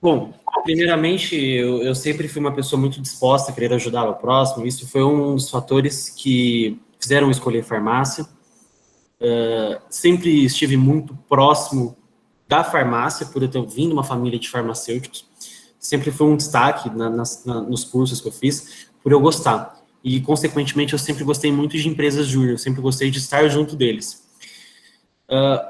Bom, primeiramente, eu sempre fui uma pessoa muito disposta a querer ajudar o próximo. Isso foi um dos fatores que fizeram escolher farmácia. Sempre estive muito próximo da farmácia, por eu ter vindo de uma família de farmacêuticos. Sempre foi um destaque nos cursos que eu fiz, por eu gostar. E, consequentemente, eu sempre gostei muito de empresas júnior, sempre gostei de estar junto deles.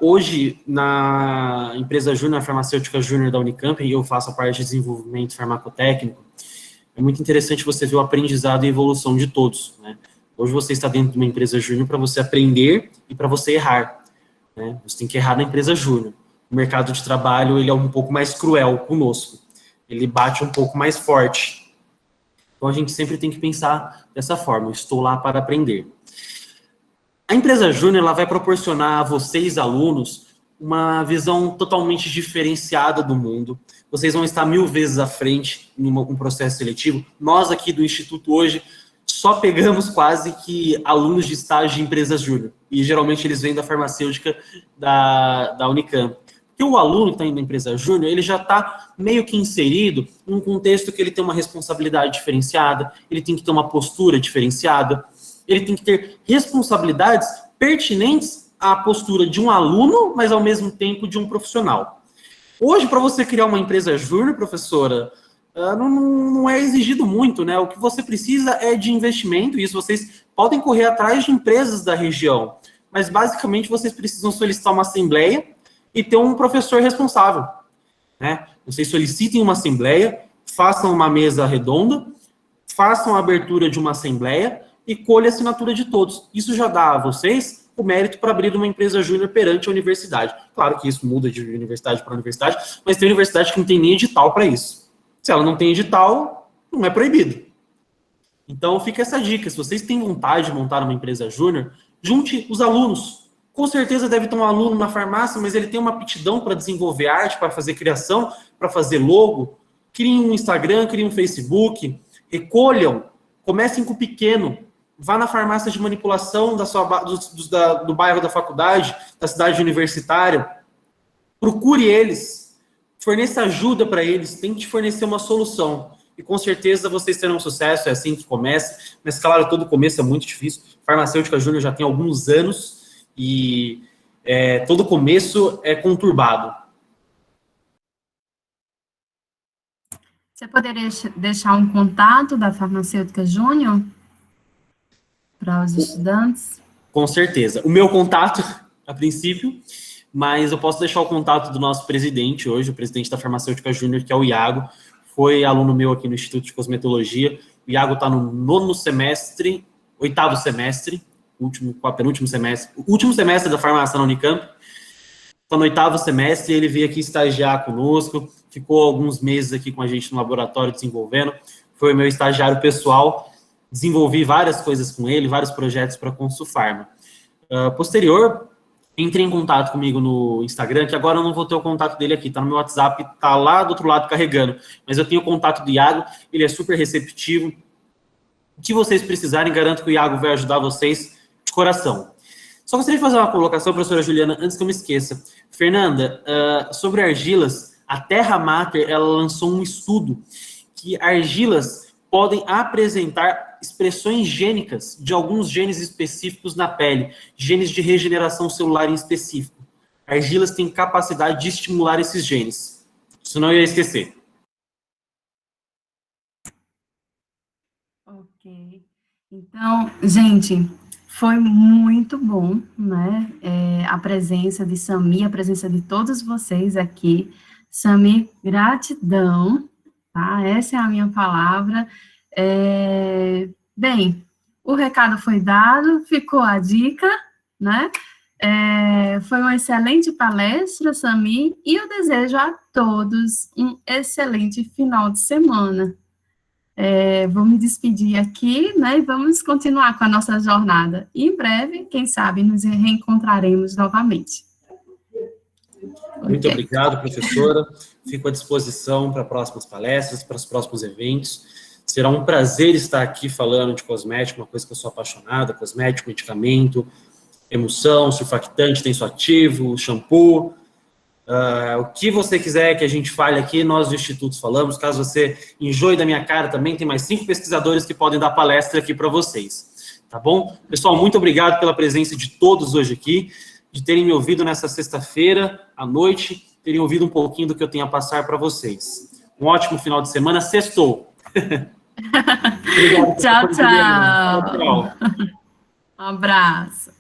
Hoje, na empresa júnior, na farmacêutica júnior da Unicamp, eu faço a parte de desenvolvimento farmacotécnico, é muito interessante você ver o aprendizado e a evolução de todos, né? Hoje você está dentro de uma empresa júnior para você aprender e para você errar, né? Você tem que errar na empresa júnior. O mercado de trabalho, ele é um pouco mais cruel conosco. Ele bate um pouco mais forte. Então, a gente sempre tem que pensar dessa forma. Eu estou lá para aprender. A empresa júnior, ela vai proporcionar a vocês, alunos, uma visão totalmente diferenciada do mundo. Vocês vão estar 1000 vezes à frente em um processo seletivo. Nós aqui do Instituto hoje só pegamos quase que alunos de estágio de empresas júnior. E geralmente eles vêm da farmacêutica da Unicamp. Porque o aluno que está indo na empresa júnior, ele já está meio que inserido em um contexto que ele tem uma responsabilidade diferenciada, ele tem que ter uma postura diferenciada, ele tem que ter responsabilidades pertinentes à postura de um aluno, mas ao mesmo tempo de um profissional. Hoje, para você criar uma empresa júnior, professora, não é exigido muito, né? O que você precisa é de investimento, e isso vocês podem correr atrás de empresas da região, mas basicamente vocês precisam solicitar uma assembleia e ter um professor responsável, né? Vocês solicitem uma assembleia, façam uma mesa redonda, façam a abertura de uma assembleia e colhem a assinatura de todos. Isso já dá a vocês o mérito para abrir uma empresa júnior perante a universidade. Claro que isso muda de universidade para universidade, mas tem universidade que não tem nem edital para isso. Se ela não tem edital, não é proibido. Então, fica essa dica. Se vocês têm vontade de montar uma empresa júnior, junte os alunos. Com certeza deve ter um aluno na farmácia, mas ele tem uma aptidão para desenvolver arte, para fazer criação, para fazer logo. Criem um Instagram, criem um Facebook, recolham, comecem com o pequeno. Vá na farmácia de manipulação do bairro da faculdade, da cidade universitária. Procure eles. Forneça ajuda para eles. Tente fornecer uma solução. E com certeza vocês terão sucesso. É assim que começa. Mas claro, todo começo é muito difícil. Farmacêutica júnior já tem alguns anos. E todo começo é conturbado. Você poderia deixar um contato da farmacêutica júnior para os estudantes? Com certeza. O meu contato, a princípio, mas eu posso deixar o contato do nosso presidente hoje, o presidente da Farmacêutica Júnior, que é o Iago. Foi aluno meu aqui no Instituto de Cosmetologia. O Iago está no 8º semestre, penúltimo semestre, o último semestre da farmácia na Unicamp. Está no 8º semestre, ele veio aqui estagiar conosco, ficou alguns meses aqui com a gente no laboratório desenvolvendo. Foi o meu estagiário pessoal. Desenvolvi várias coisas com ele, vários projetos para a Consulfarma. Posterior, entre em contato comigo no Instagram, que agora eu não vou ter o contato dele aqui, tá no meu WhatsApp, tá lá do outro lado carregando, mas eu tenho o contato do Iago, ele é super receptivo. O que vocês precisarem, garanto que o Iago vai ajudar vocês de coração. Só gostaria de fazer uma colocação, professora Juliana, antes que eu me esqueça. Fernanda, sobre argilas, a Terra Mater, ela lançou um estudo que argilas podem apresentar expressões gênicas de alguns genes específicos na pele, genes de regeneração celular em específico. Argilas têm capacidade de estimular esses genes. Senão eu ia esquecer. Ok. Então, gente, foi muito bom, né? A presença de Sami, a presença de todos vocês aqui. Sami, gratidão. Tá? Essa é a minha palavra. Bem, o recado foi dado, ficou a dica, né? Foi uma excelente palestra, Sami, e eu desejo a todos um excelente final de semana. Vou me despedir aqui, né? E vamos continuar com a nossa jornada. E em breve, quem sabe, nos reencontraremos novamente. Muito obrigado, professora. Fico à disposição para próximas palestras, para os próximos eventos. Será um prazer estar aqui falando de cosmético, uma coisa que eu sou apaixonada, cosmético, medicamento, emulsão, surfactante, tensoativo, shampoo. O que você quiser que a gente fale aqui, nós do Instituto falamos. Caso você enjoe da minha cara também, tem mais 5 pesquisadores que podem dar palestra aqui para vocês. Tá bom? Pessoal, muito obrigado pela presença de todos hoje aqui, de terem me ouvido nessa sexta-feira à noite, terem ouvido um pouquinho do que eu tenho a passar para vocês. Um ótimo final de semana. Sextou! Obrigado, tchau, tchau. Um abraço.